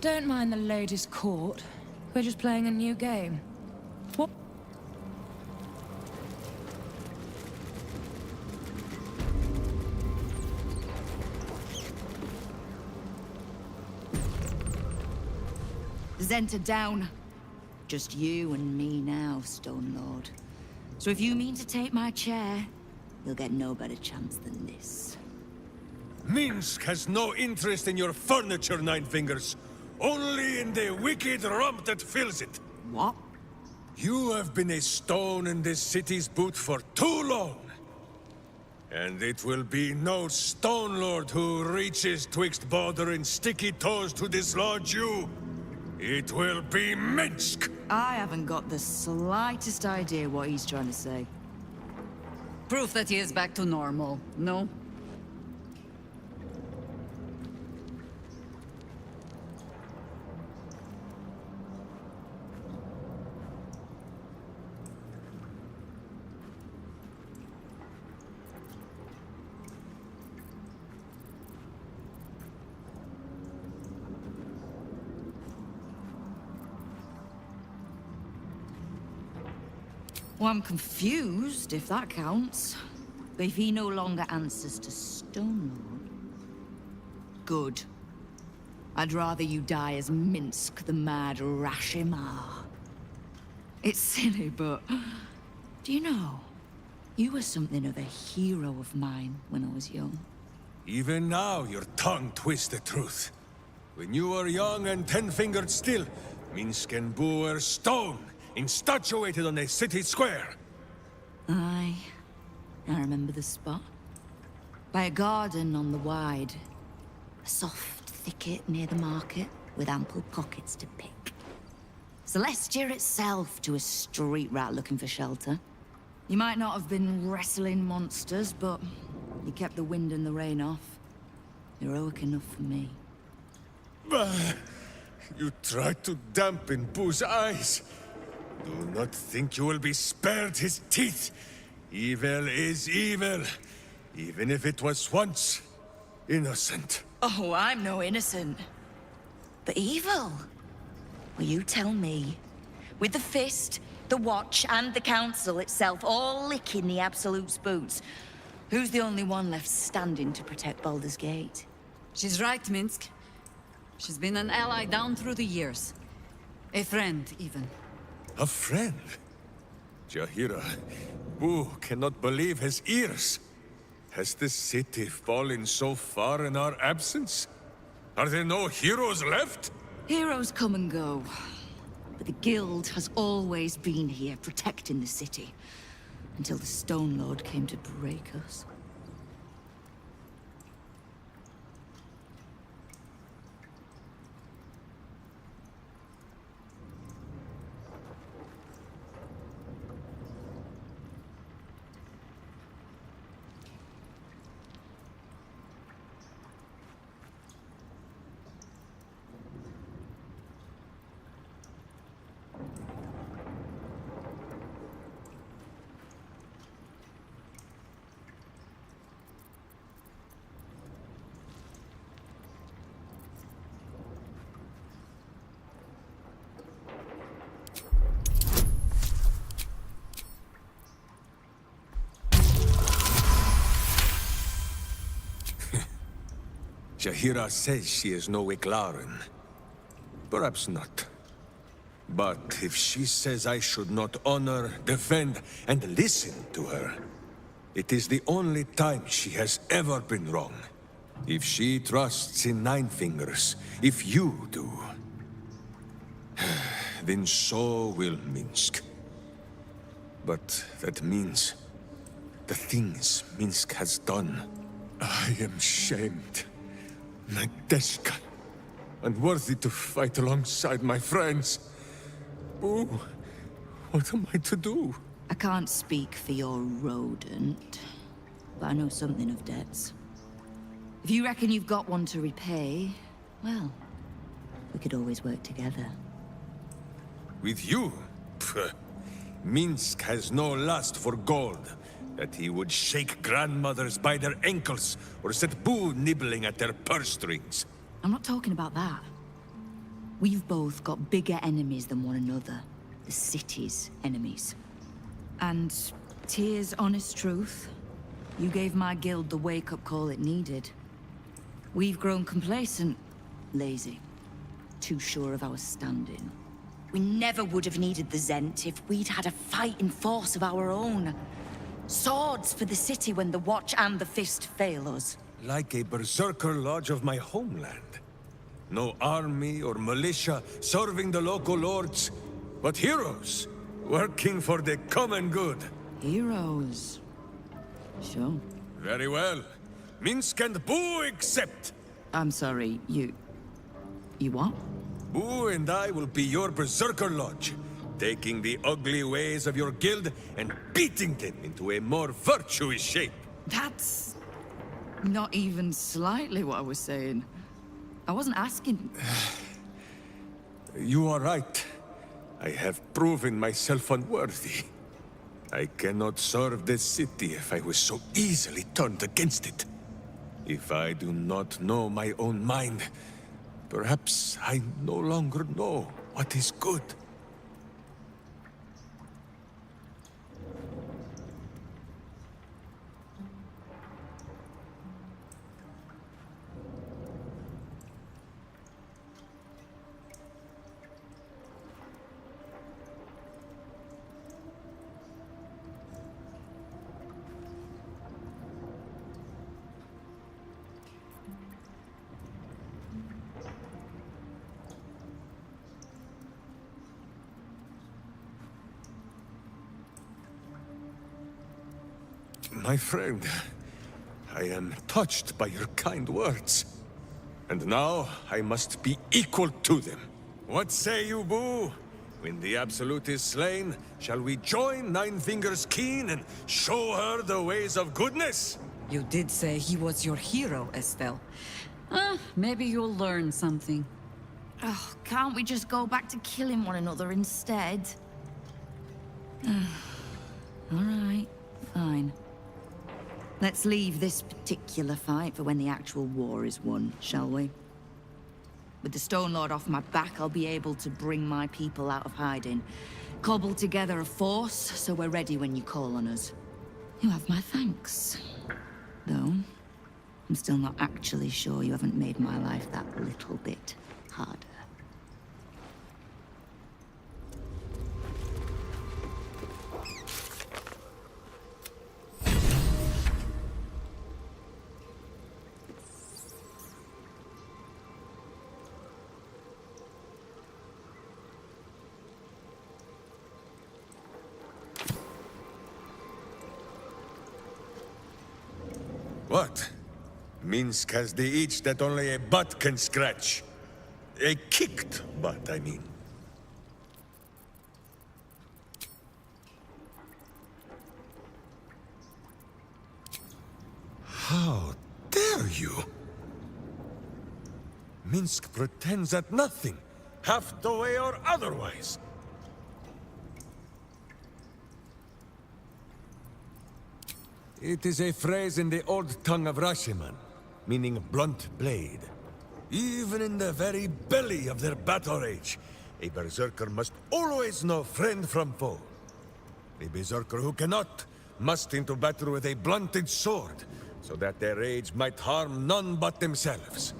Don't mind the ladies' court. We're just playing a new game. What? Zenta down. Just you and me now, Stone Lord. So if you mean to take my chair, you'll get no better chance than this. Minsk has no interest in your furniture, Nine Fingers. Only in the wicked rump that fills it. What? You have been a stone in this city's boot for too long. And it will be no Stone Lord who reaches twixt Baldur and sticky toes to dislodge you. It will be Minsk! I haven't got the slightest idea what he's trying to say. Proof that he is back to normal, no? Well, I'm confused, if that counts. But if he no longer answers to Stone Lord... Good. I'd rather you die as Minsk, the mad Rashimar. It's silly, but... Do you know? You were something of a hero of mine when I was young. Even now, your tongue twists the truth. When you were young and ten-fingered still, Minsk and Boo were stone, instatuated on a city square. Aye. I remember the spot. By a garden on the Wide. A soft thicket near the market, with ample pockets to pick. Celestia itself to a street rat looking for shelter. You might not have been wrestling monsters, but you kept the wind and the rain off. Heroic enough for me. You tried to dampen Boo's eyes. Do not think you will be spared his teeth. Evil is evil, even if it was once innocent. Oh, I'm no innocent. But evil? Well, you tell me. With the Fist, the Watch, and the Council itself all licking the Absolute's boots, who's the only one left standing to protect Baldur's Gate? She's right, Minsk. She's been an ally down through the years. A friend, even. A friend? Jahira, Boo cannot believe his ears. Has the city fallen so far in our absence? Are there no heroes left? Heroes come and go. But the Guild has always been here, protecting the city. Until the Stone Lord came to break us. Jahira says she is no Iklaran. Perhaps not. But if she says I should not honor, defend, and listen to her, it is the only time she has ever been wrong. If she trusts in Nine Fingers, if you do, then so will Minsk. But that means the things Minsk has done. I am shamed. Nadeshka, unworthy to fight alongside my friends. Boo, what am I to do? I can't speak for your rodent, but I know something of debts. If you reckon you've got one to repay, well, we could always work together. With you? Pfft. Minsk has no lust for gold. That he would shake grandmothers by their ankles, or set Boo nibbling at their purse strings. I'm not talking about that. We've both got bigger enemies than one another. The city's enemies. And, Tyr's honest truth, you gave my guild the wake-up call it needed. We've grown complacent, lazy, too sure of our standing. We never would have needed the Zent if we'd had a fighting force of our own. Swords for the city when the Watch and the Fist fail us. Like a berserker lodge of my homeland. No army or militia serving the local lords, but heroes working for the common good. Heroes. Sure. Very well. Minsk and Boo accept. I'm sorry, you what? Boo and I will be your berserker lodge, taking the ugly ways of your guild and beating them into a more virtuous shape. That's not even slightly what I was saying. I wasn't asking. You are right. I have proven myself unworthy. I cannot serve this city if I was so easily turned against it. If I do not know my own mind, perhaps I no longer know what is good. My friend, I am touched by your kind words. And now I must be equal to them. What say you, Boo? When the Absolute is slain, shall we join Nine Fingers Keen and show her the ways of goodness? You did say he was your hero, Estelle. Maybe you'll learn something. Oh, can't we just go back to killing one another instead? All right, fine. Let's leave this particular fight for when the actual war is won, shall we? With the Stone Lord off my back, I'll be able to bring my people out of hiding. Cobble together a force, so we're ready when you call on us. You have my thanks. Though, I'm still not actually sure you haven't made my life that little bit harder. What? Minsk has the itch that only a butt can scratch. A kicked butt, I mean. How dare you? Minsk pretends at nothing, half the way or otherwise. It is a phrase in the old tongue of Rashiman, meaning blunt blade. Even in the very belly of their battle rage, a berserker must always know friend from foe. A berserker who cannot must into battle with a blunted sword, so that their rage might harm none but themselves.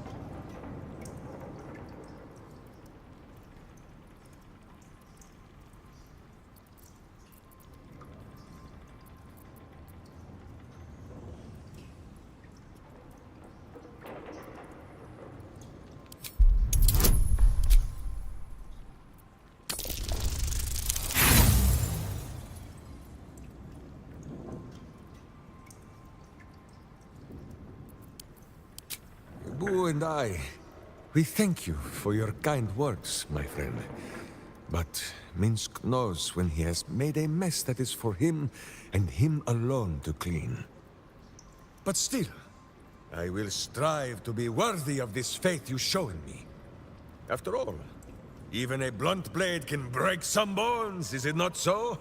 Boo and I, we thank you for your kind words, my friend. But Minsk knows when he has made a mess that is for him and him alone to clean. But still, I will strive to be worthy of this faith you show in me. After all, even a blunt blade can break some bones, is it not so?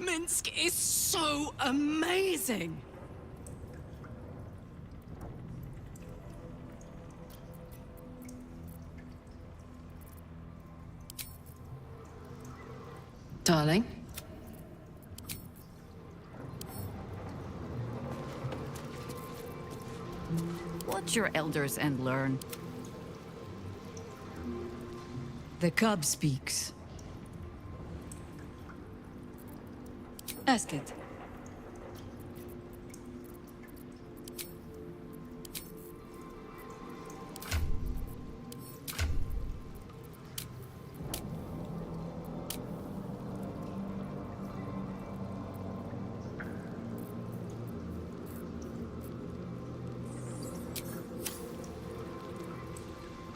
Minsk is so amazing! Darling? Watch your elders and learn. The cub speaks. Ask it.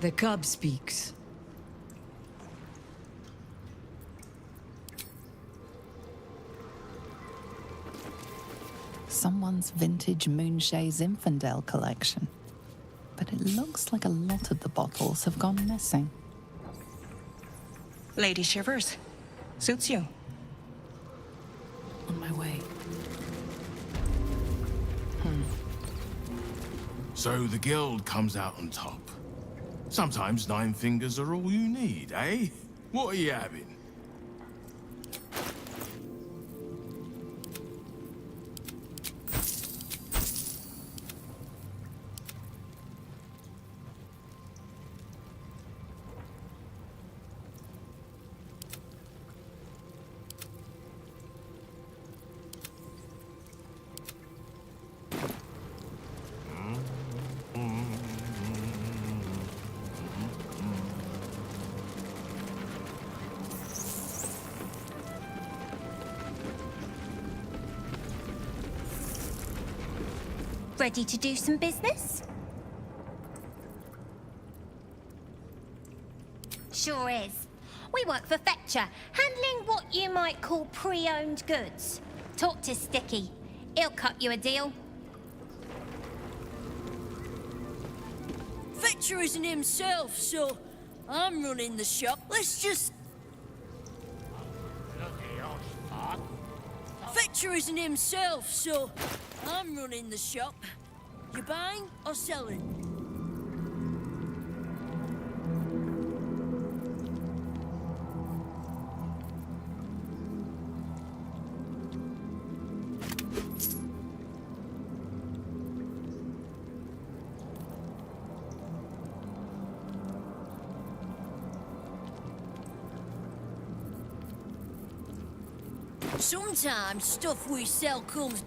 The cub speaks. Someone's vintage Moonshay Zinfandel collection. But it looks like a lot of the bottles have gone missing. Lady Shivers. Suits you. On my way. So the guild comes out on top. Sometimes 9 fingers are all you need, eh? What are you having? Ready to do some business? Sure is. We work for Fetcher, handling what you might call pre-owned goods. Talk to Sticky. He'll cut you a deal. Fetcher isn't himself, so I'm running the shop. Let's just... Fetcher isn't himself, so I'm running the shop. You buying or selling? Sometimes stuff we sell comes...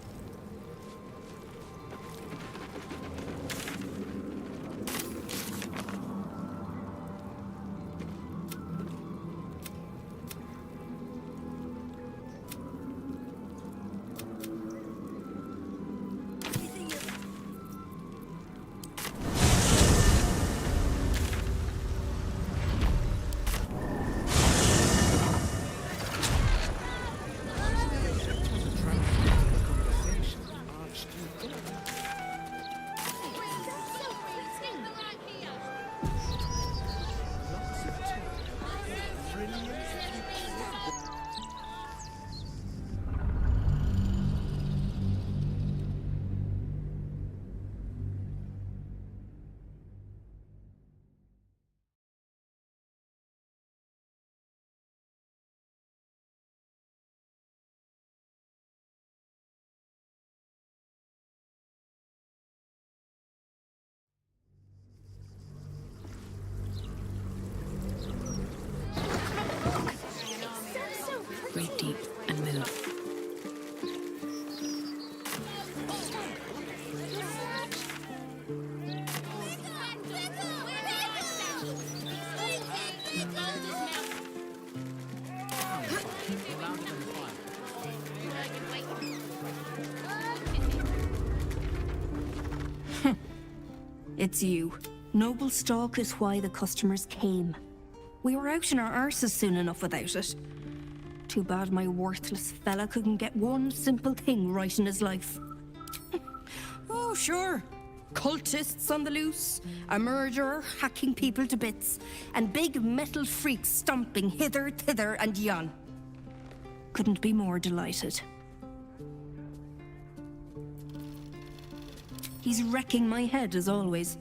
Breathe deep and move. It's you. Noble stock is why the customers came. We were out in our arses soon enough without it. Too bad my worthless fella couldn't get one simple thing right in his life. Oh, sure. Cultists on the loose, a murderer hacking people to bits, and big metal freaks stomping hither, thither, and yon. Couldn't be more delighted. He's wrecking my head as always.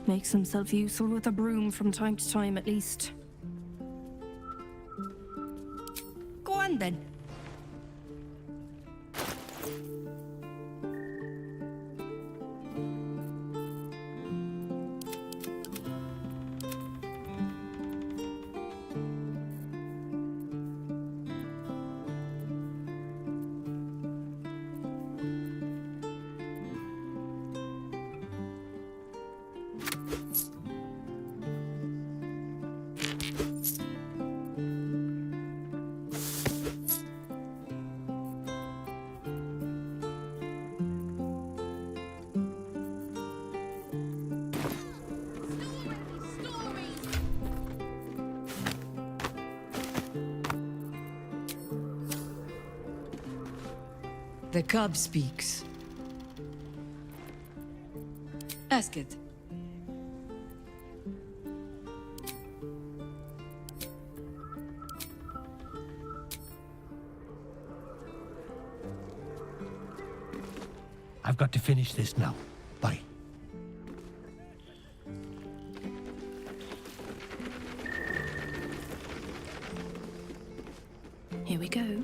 Makes himself useful with a broom from time to time, at least. Go on then. The cub speaks. Ask it. I've got to finish this now. Bye. Here we go.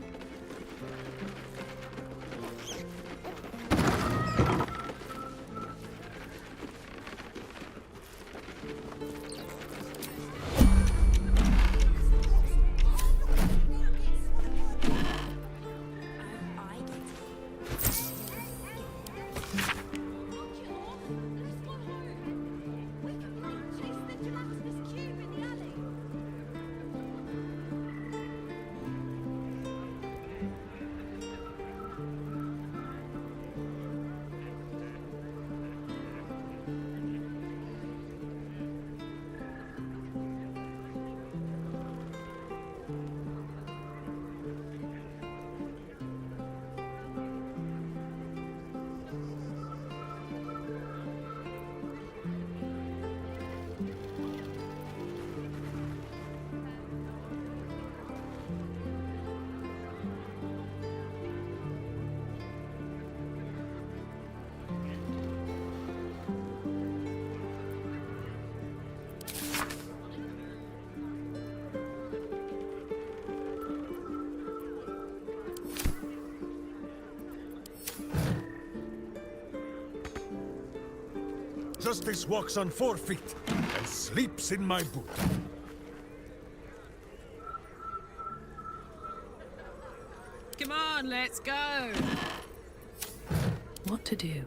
Justice walks on 4 feet and sleeps in my boot. Come on, let's go. What to do?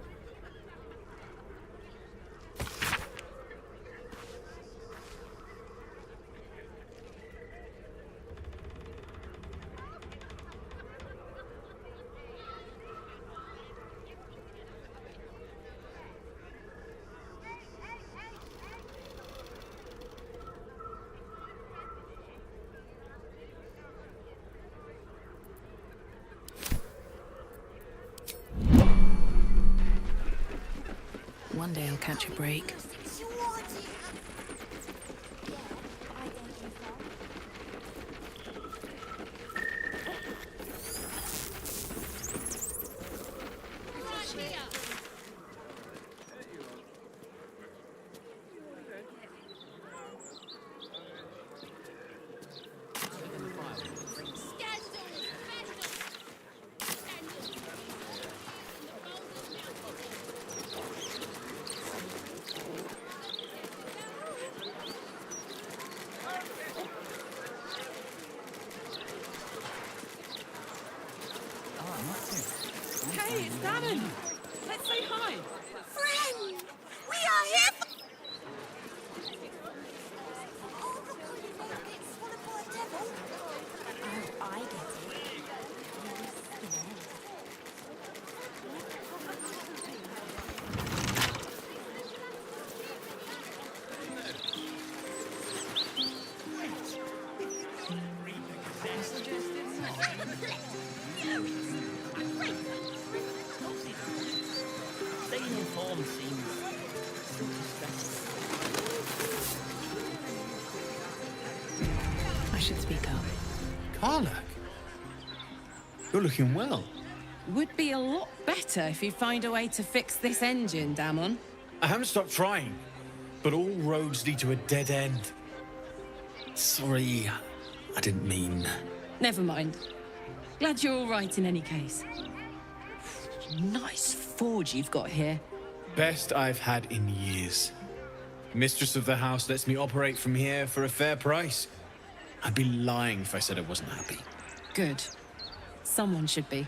One day I'll catch a break. Hey, it's Dannon. Let's say hi. Friend! We are here for... I get it. Staying informed seems I should speak up. Karlach, You're looking well. Would be a lot better if you find a way to fix this engine, Damon. I haven't stopped trying, but all roads lead to a dead end. Sorry, I didn't mean... Never mind. Glad you're all right in any case. Nice forge you've got here. Best I've had in years. Mistress of the house lets me operate from here for a fair price. I'd be lying if I said I wasn't happy. Good. Someone should be.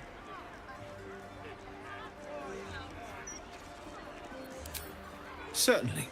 Certainly.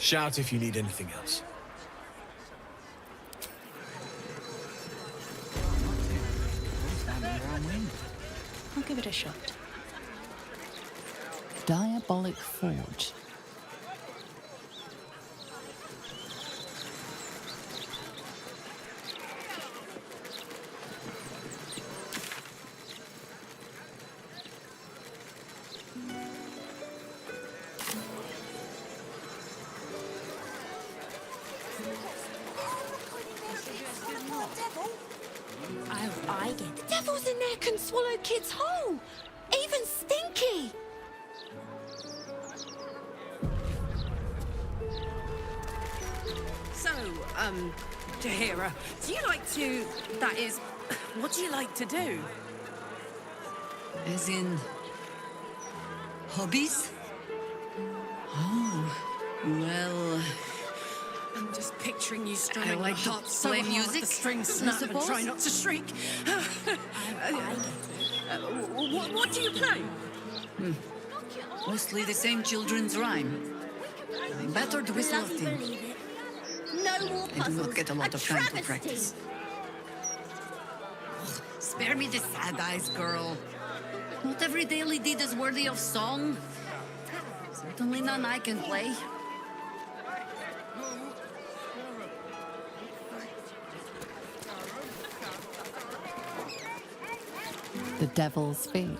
Shout if you need anything else. I'll give it a shot. Diabolic Forge. I get the devils in there can swallow kids whole, even Stinky. So, Jahira, do you like to... That is, what do you like to do? As in... hobbies? Oh, well... I'm just picturing you strumming I like the to harp so play hard music, the strings I snap and suppose. try not to shriek. What do you play? Mostly the same children's rhyme. I battered whistle of thing. No more I do puzzles. not get a lot of time to practice. Spare me the sad eyes, girl. Not every daily deed is worthy of song. Certainly none I can play. The Devil's Fee.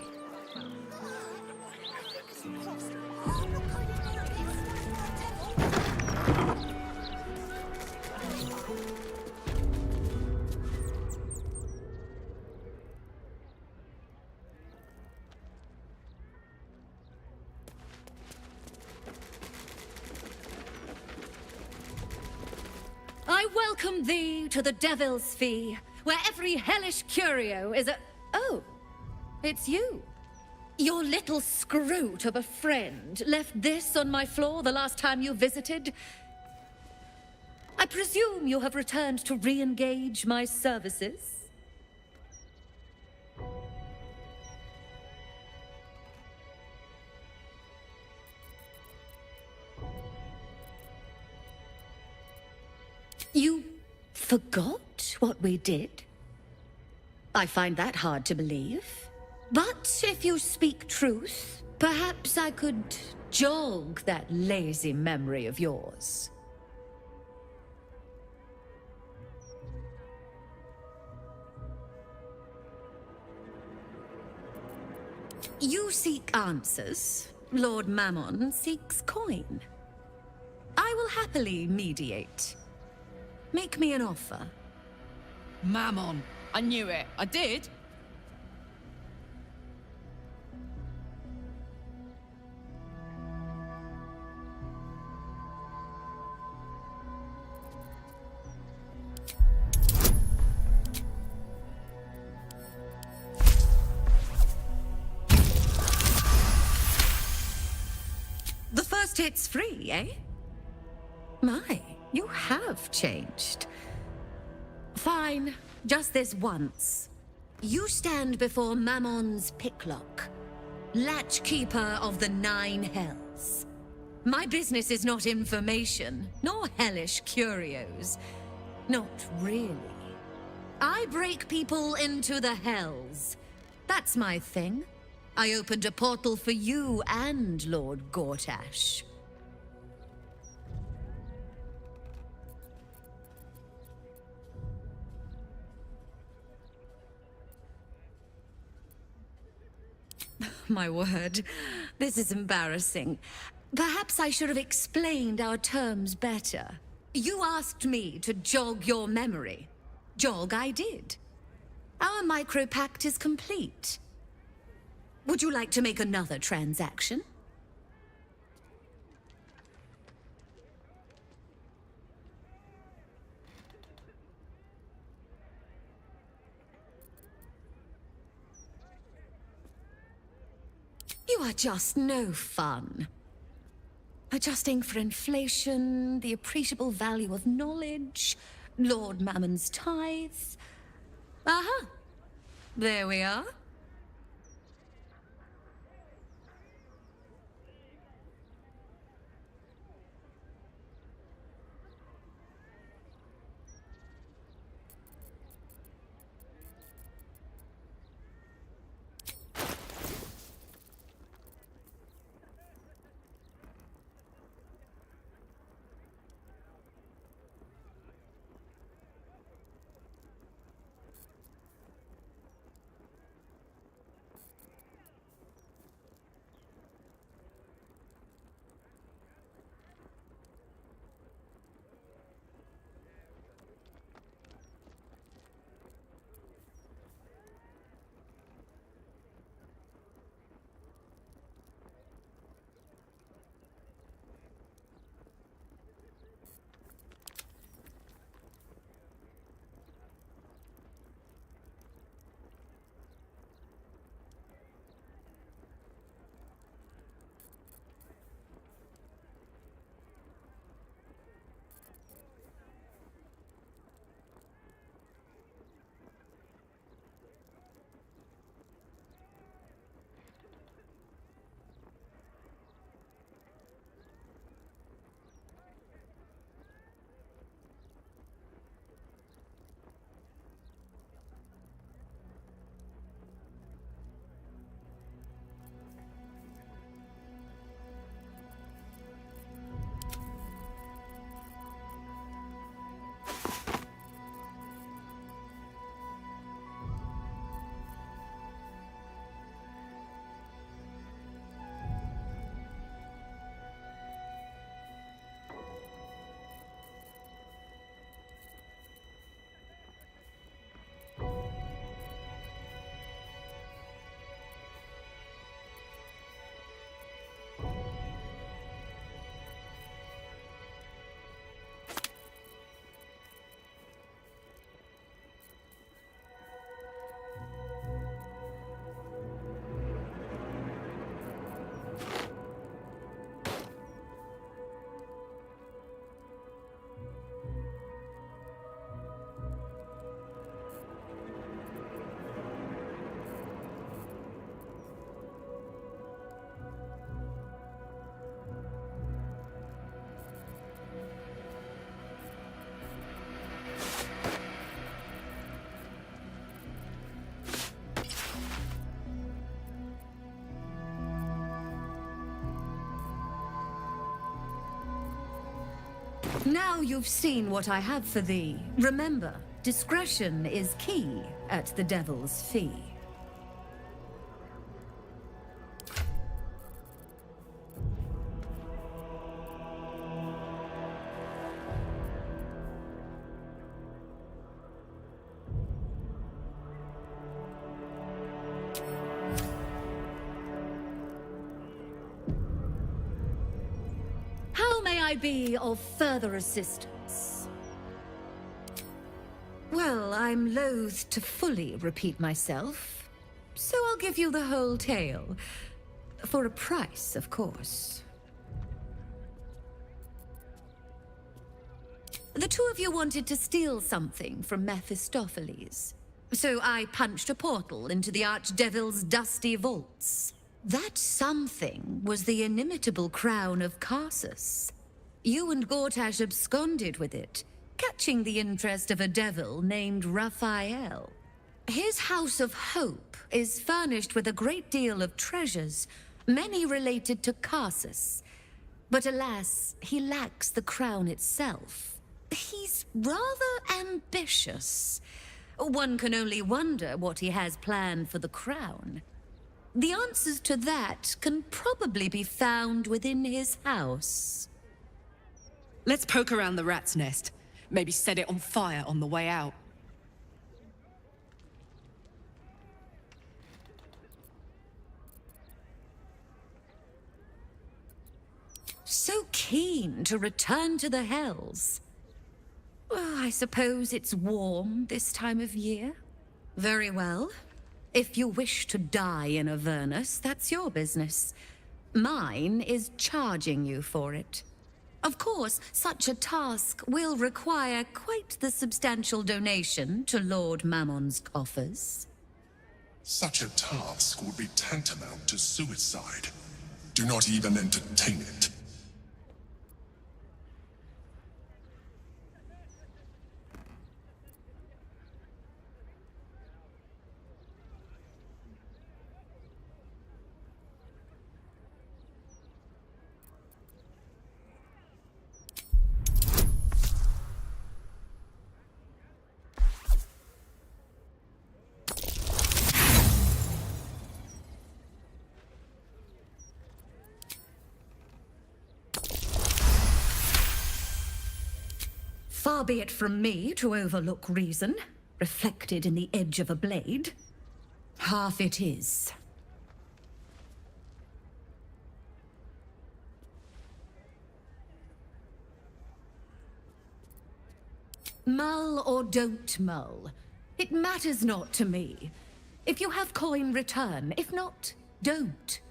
I welcome thee to the Devil's Fee, where every hellish curio is a... Oh, it's you. Your little scroot of a friend left this on my floor the last time you visited. I presume you have returned to re-engage my services? You forgot what we did? I find that hard to believe. But if you speak truth, perhaps I could jog that lazy memory of yours. You seek answers. Lord Mammon seeks coin. I will happily mediate. Make me an offer. Mammon. I knew it. I did. The first hit's free, eh? My, you have changed. Fine, just this once. You stand before Mammon's picklock, latchkeeper of the 9 hells. My business is not information, nor hellish curios. Not really. I break people into the hells. That's my thing. I opened a portal for you and Lord Gortash. My word, this is embarrassing. Perhaps I should have explained our terms better. You asked me to jog your memory. Jog I did. Our micropact is complete. Would you like to make another transaction? You are just no fun. Adjusting for inflation, the appreciable value of knowledge, Lord Mammon's tithes. Aha! There we are. Now you've seen what I have for thee. Remember, discretion is key at the Devil's Fee. How may I be of further assistance? Well, I'm loath to fully repeat myself, so I'll give you the whole tale. For a price, of course. The two of you wanted to steal something from Mephistopheles, so I punched a portal into the Archdevil's dusty vaults. That something was the inimitable crown of Carsus. You and Gortash absconded with it, catching the interest of a devil named Raphael. His House of Hope is furnished with a great deal of treasures, many related to Carsus. But alas, he lacks the crown itself. He's rather ambitious. One can only wonder what he has planned for the crown. The answers to that can probably be found within his house. Let's poke around the rat's nest. Maybe set it on fire on the way out. So keen to return to the Hells. Well, I suppose it's warm this time of year. Very well. If you wish to die in Avernus, that's your business. Mine is charging you for it. Of course, such a task will require quite the substantial donation to Lord Mammon's coffers. Such a task would be tantamount to suicide. Do not even entertain it. Far be it from me to overlook reason, reflected in the edge of a blade. Half it is. Mull or don't mull, it matters not to me. If you have coin, return. If not, don't.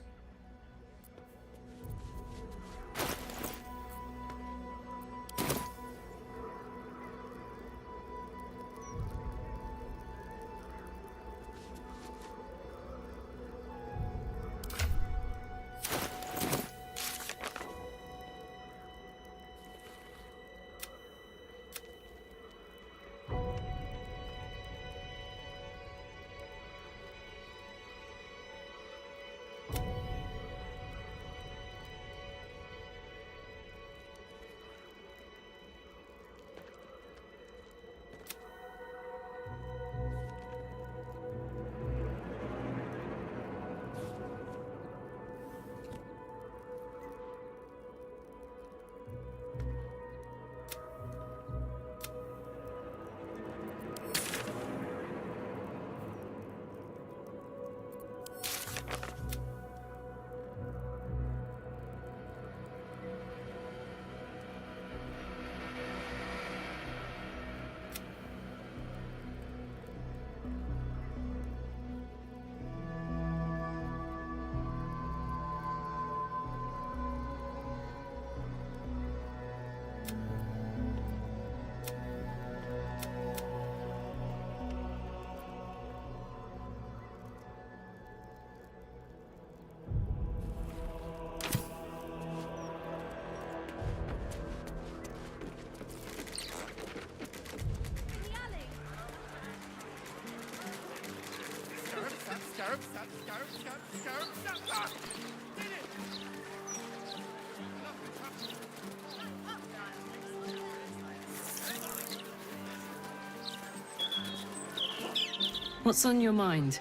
What's on your mind?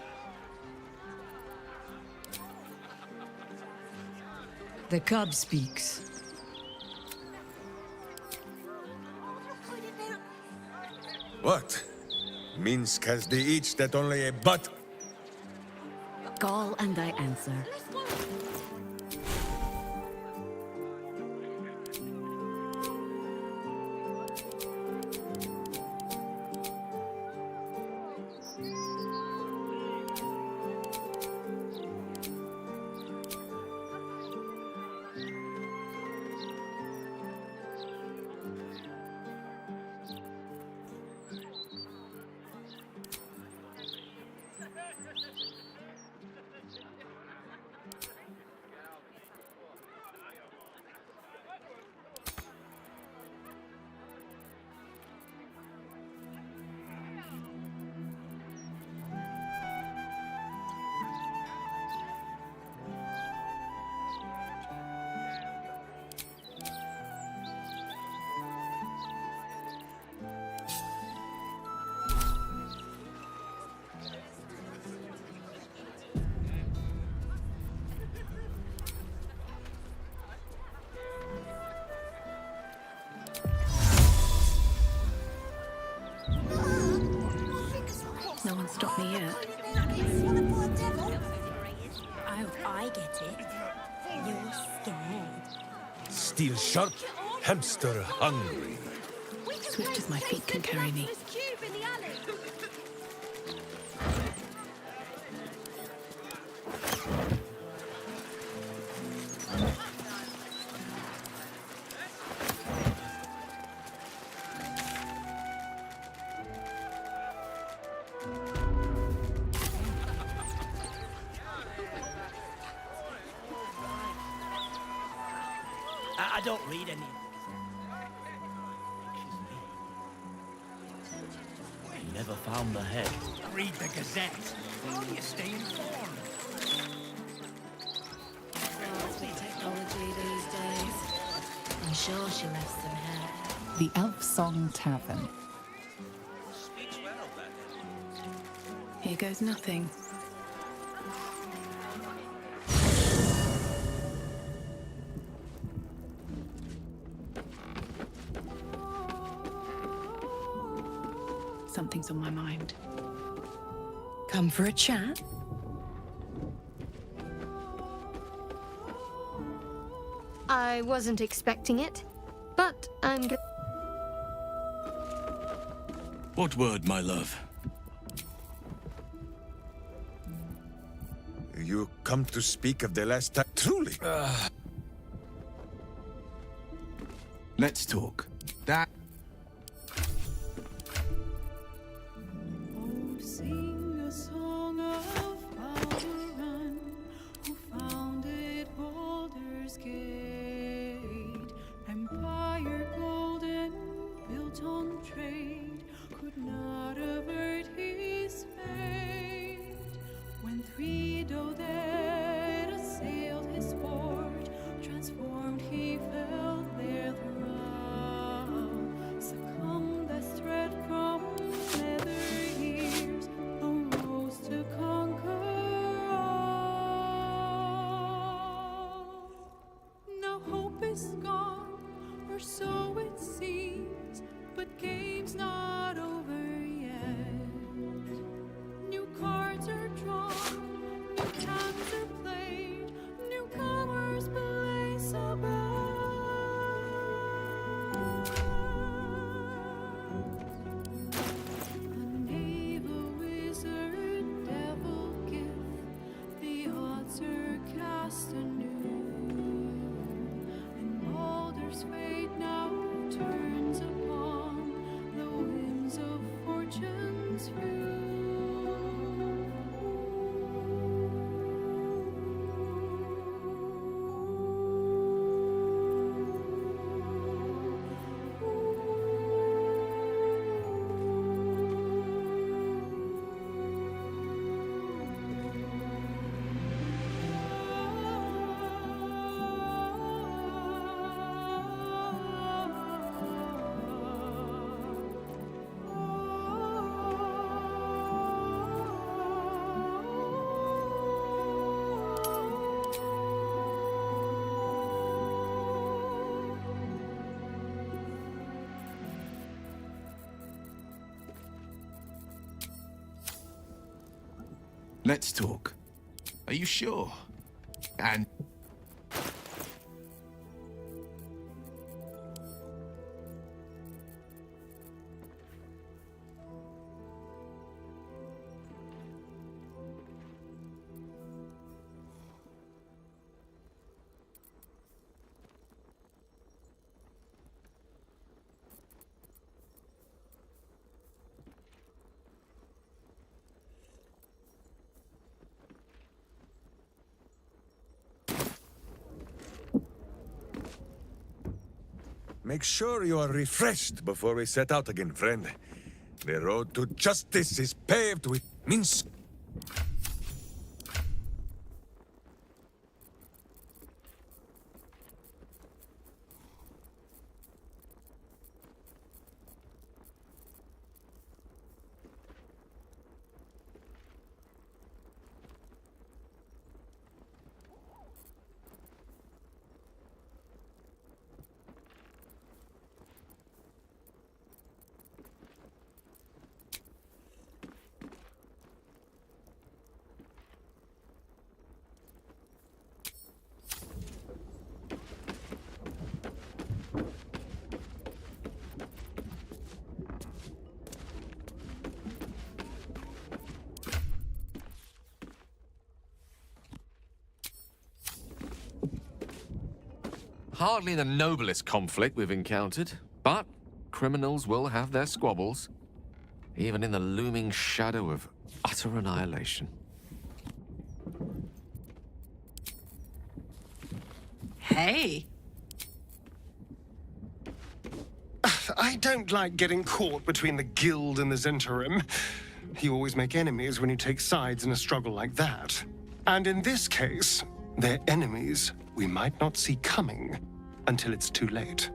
The cub speaks. What? Minsk has the itch that only a butt. Call and I answer. No one stopped me yet. I hope I get it. You're scared. Steel sharp, hamster hungry. Swift as my feet can carry me. I don't read any. Never found the head. Read the Gazette. How do you stay informed? Sweet technology these days. I'm sure she left some hair. The Elf Song Tavern. Here goes nothing. Something's on my mind. Come for a chat? I wasn't expecting it, but I'm What word, my love? You come to speak of the last time? Truly? Let's talk. That... Sing a song of Baldur, who founded Baldur's Gate. Empire golden, built on trade, could not avert his fate. When three Doded assailed his port, transformed he fell there throughout. Succumbed as thread from nether years, arose to conquer all. Now hope is gone, or so it seems, but game's not over yet. New cards are drawn, new hands are played, newcomers blaze above. A knave, a wizard, devil gift, the odds are cast anew, and Baldur's fate now turns upon the whims of fortune's few. Let's talk. Are you sure? And... Make sure you are refreshed before we set out again, friend. The road to justice is paved with mince. Hardly the noblest conflict we've encountered, but criminals will have their squabbles, even in the looming shadow of utter annihilation. Hey! I don't like getting caught between the Guild and the Zhentarim. You always make enemies when you take sides in a struggle like that. And in this case, they're enemies we might not see coming until it's too late.